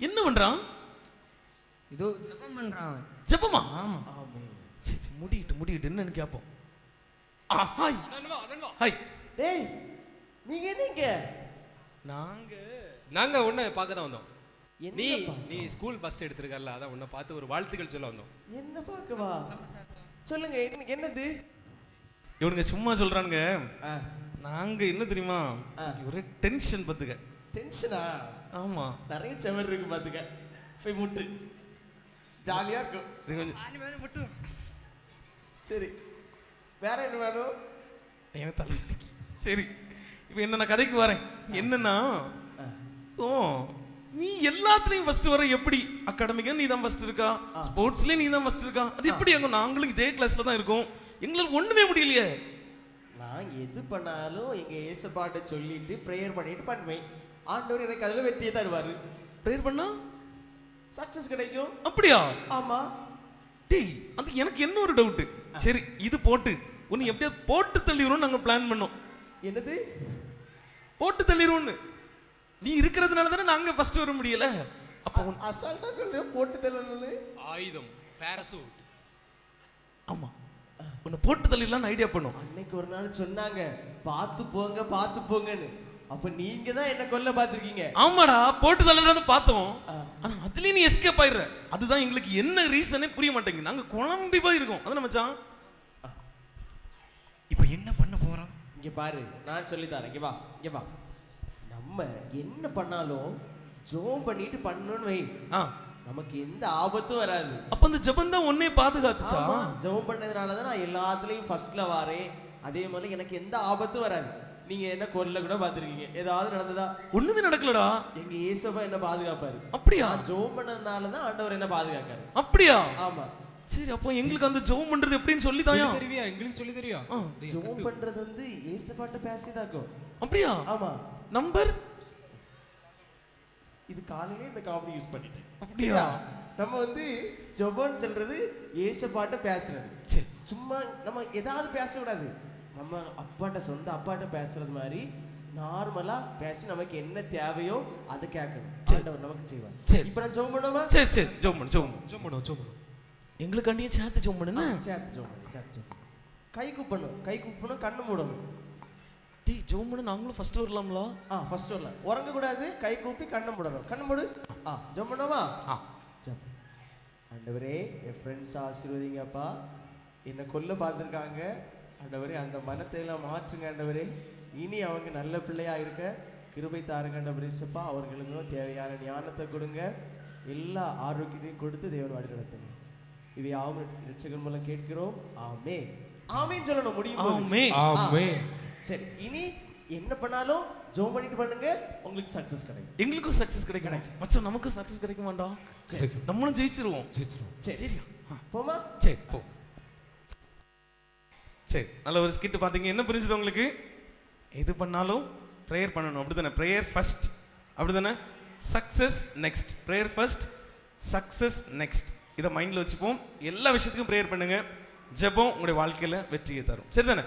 என்ன பண்றான்?
இதோ ஜெபம் பண்றான்.
ஜெபமா?
ஆமா.
சரி முடிட்டு என்னன்னு கேப்போம். Hi hi.
டேய் நீங்க என்னங்க?
நாங்க உன்னை பார்க்க தான் வந்தோம். நீ
என்ன
நீ ஸ்கூல் ஃபர்ஸ்ட் எடுத்திருக்கல, அதான் உன்னை பார்த்து ஒரு வாழ்த்துக்கள் சொல்ல வந்தோம்.
என்ன பார்க்கவா? சொல்லுங்க என்னது?
இவனுங்க சும்மா சொல்றானுங்க. நாங்க என்ன தெரியுமா, ஒரே டென்ஷன் பத்துக்க.
டென்ஷனா?
ஆமா,
நிறைய செவர் இருக்கு பாத்துக்க. போய் முட்டு, ஜாலியா இருக்கும்.
இது கொஞ்சம்
முட்டு. சரி, வேற என்ன வேணும்?
எனக்கு தலை. சரி, இப்போ என்ன நான் கதைக்கு வரேன். என்னன்னா, ஓ நீ எல்லாத்துலயும் ஃபர்ஸ்ட் வர எப்படி? அகாடமிக்கா நீ தான் ஃபர்ஸ்ட் இருக்கா, ஸ்போர்ட்ஸ்லயும் நீ தான் ஃபர்ஸ்ட் இருக்கா. அது எப்படி? அங்க நாங்களும் இதே கிளாஸ்ல தான் இருக்கோம், எங்களுக்கு ஒண்ணுமே முடியலையே.
நான் எது பண்ணாலும் எங்க ஏசப்பாட்ட சொல்லிட்டு ப்ரேயர் பண்ணிட்டு பண்ணுவேன். ஆண்டவர் எனக்கு அதுல வெற்றியை தருவாரு.
ப்ரேயர் பண்ணா
சக்சஸ் கிடைக்கும்.
அப்படியா?
ஆமா.
டேய், அது எனக்கு என்ன ஒரு டவுட். சரி, இது போட்டு உன்னை எப்படியா போட்டு தள்ளிடுவோம் நாங்க பிளான் பண்ணோம்.
என்னது
போட்டு தள்ளிடுவோம்னு? நீ இருக்கிறதுனால தானே நாங்க ஃபர்ஸ்ட் வர முடியல. அப்போ
அசால்ட்டா சொல்றேன் போட்டு தள்ளணும்னு.
ஆயுதம், பாராசூட்.
ஆமா, உன்னை போட்டு தள்ளிடலாம்னு ஐடியா பண்ணோம்.
அன்னைக்கு ஒரு நாள் சொன்னாங்க பார்த்து போங்கன்னு. அப்ப நீங்க தான் என்ன கொல்ல பாத்துருக்கீங்க.
ஆமாடா, போட்டு தள்ளுறத பார்த்தோம். ஆனா அதுலயும் நீ எஸ்கேப் ஆயிடுற. அதுதான் எங்களுக்கு என்ன ரீசனே புரிய மாட்டேங்குது. நாங்க குழம்பி போய் இருக்கோம். அதான் மச்சான், இப்போ என்ன பண்ண போறோம்?
இங்க பாரு, நான் சொல்லி தரேன். இங்க வா. நம்ம என்ன பண்ணாலும் ஜெபம் பண்ணிட்டு பண்ணணும்னு வை, நமக்கு எந்த ஆபத்தும் வராது.
அப்ப அந்த ஜெபம் தான் உன்னை பாதுகாத்துச்சா?
ஜெபம் பண்ணதுனால தான் நான் எல்லாத்துலயும் ஃபர்ஸ்ட்ல வரேன். அதே மாதிரி எனக்கு எந்த ஆபத்தும் வராது. நீங்க என்ன கொல்ல கூட பாத்துருக்கீங்க. ஏதாவது நடந்ததா?
ஒண்ணுமே நடக்கலடா.
எங்க இயேசுவா என்ன பாதுகாப்பாரு.
அப்படியா?
ஜெபம் பண்ணதுனால தான் ஆண்டவர் என்ன பாதுகாக்காரு.
அப்படியா?
ஆமா.
சரி, அப்போ எங்களுக்கு அந்த ஜெபம் பண்றது எப்படின்னு சொல்லி தாயா?
தெரியா? எங்களுக்கு சொல்லி தெரியா?
ஜெபம் பண்றது வந்து இயேசுவாட்ட பேசிதாக்கும்.
அப்படியா?
ஆமா.
நம்பர்
இது காலையில இந்த காமெடி யூஸ் பண்ணிட்டேன்.
அப்படியா?
நம்ம வந்து ஜெபம் சொல்றது இயேசுவாட்ட பேசுறது.
சரி,
சும்மா நம்ம ஏதாவது பேசக்கூடாது. நம்ம சொந்த அப்பாட்ட பேசுறது மாதிரி நார்மலா பேசி நமக்கு என்ன தேவையோ அதை கேட்கணும். ஆண்டவர் நமக்கு செய்வார்.
சரி,
இப்போ நான் ஜெபம் பண்ணுவா?
சரி ஜெபம் பண்ணு. எங்களுக்காண்டியே சேர்த்து ஜெபம் பண்ணுனா?
சேர்த்து ஜெபம். கை கூப்பணும், கண்ணு மூடணும்.
டேய், ஜெபம் பண்ண நாங்களும் ஃபர்ஸ்ட் வரலாம்ல?
ஃபர்ஸ்ட் வரலாம். உறங்க கூடாது, கை கூப்பி கண்ணு மூடணும். கண்ணு மூடு. ஜெபம் பண்ணுவா? ஜெபம். ஆண்டவரே, என் ஃப்ரெண்ட்ஸ் ஆசீர்வதிங்கப்பா. என்னை கொல்ல பார்த்துருக்காங்க ஆண்டவரே, அந்த மனத்தை எல்லாம் மாற்றுங்க ஆண்டவரே. இனி அவங்க நல்ல பிள்ளையா இருக்க கிருபை தாருங்க ஆண்டவரே. சப்பா, அவர்களுக்கும் தேவையான ஞானத்தை கொடுங்க, எல்லா ஆரோக்கியத்தையும் கொடுத்து தேவன் வழி நடத்துங்க. இவை யாவும் இரட்சகர் மூலம் கேட்கிறோம். ஆமென். ஆமென் சொல்லணும் முடியும்.
ஆமென்.
சரி, இனி என்ன பண்ணாலும் ஜெபம் பண்ணிட்டு பண்ணுங்க, உங்களுக்கு சக்சஸ் கிடைக்கும்.
எங்களுக்கும் சக்சஸ் கிடைக்கும் மச்சான். நமக்கும் சக்சஸ் கிடைக்குமாடா? நம்மளும் ஜெயிச்சிருவோம்.
சரி, போமா?
சரி, போ. சரி, நல்ல ஒரு ஸ்கிட் பாத்தீங்க. என்ன புரிஞ்சது உங்களுக்கு? எது பண்ணாலும் ப்ரேயர் பண்ணணும், அப்படிதானே? ப்ரேயர் ஃபர்ஸ்ட், அப்படிதானே? Success next. Prayer first, success next. இதை மைண்ட்ல வச்சுப்போம். எல்லா விஷயத்துக்கும் ப்ரேயர் பண்ணுங்க. ஜெபம் உங்களுடைய வாழ்க்கையில வெற்றியை தரும். சரிதானே?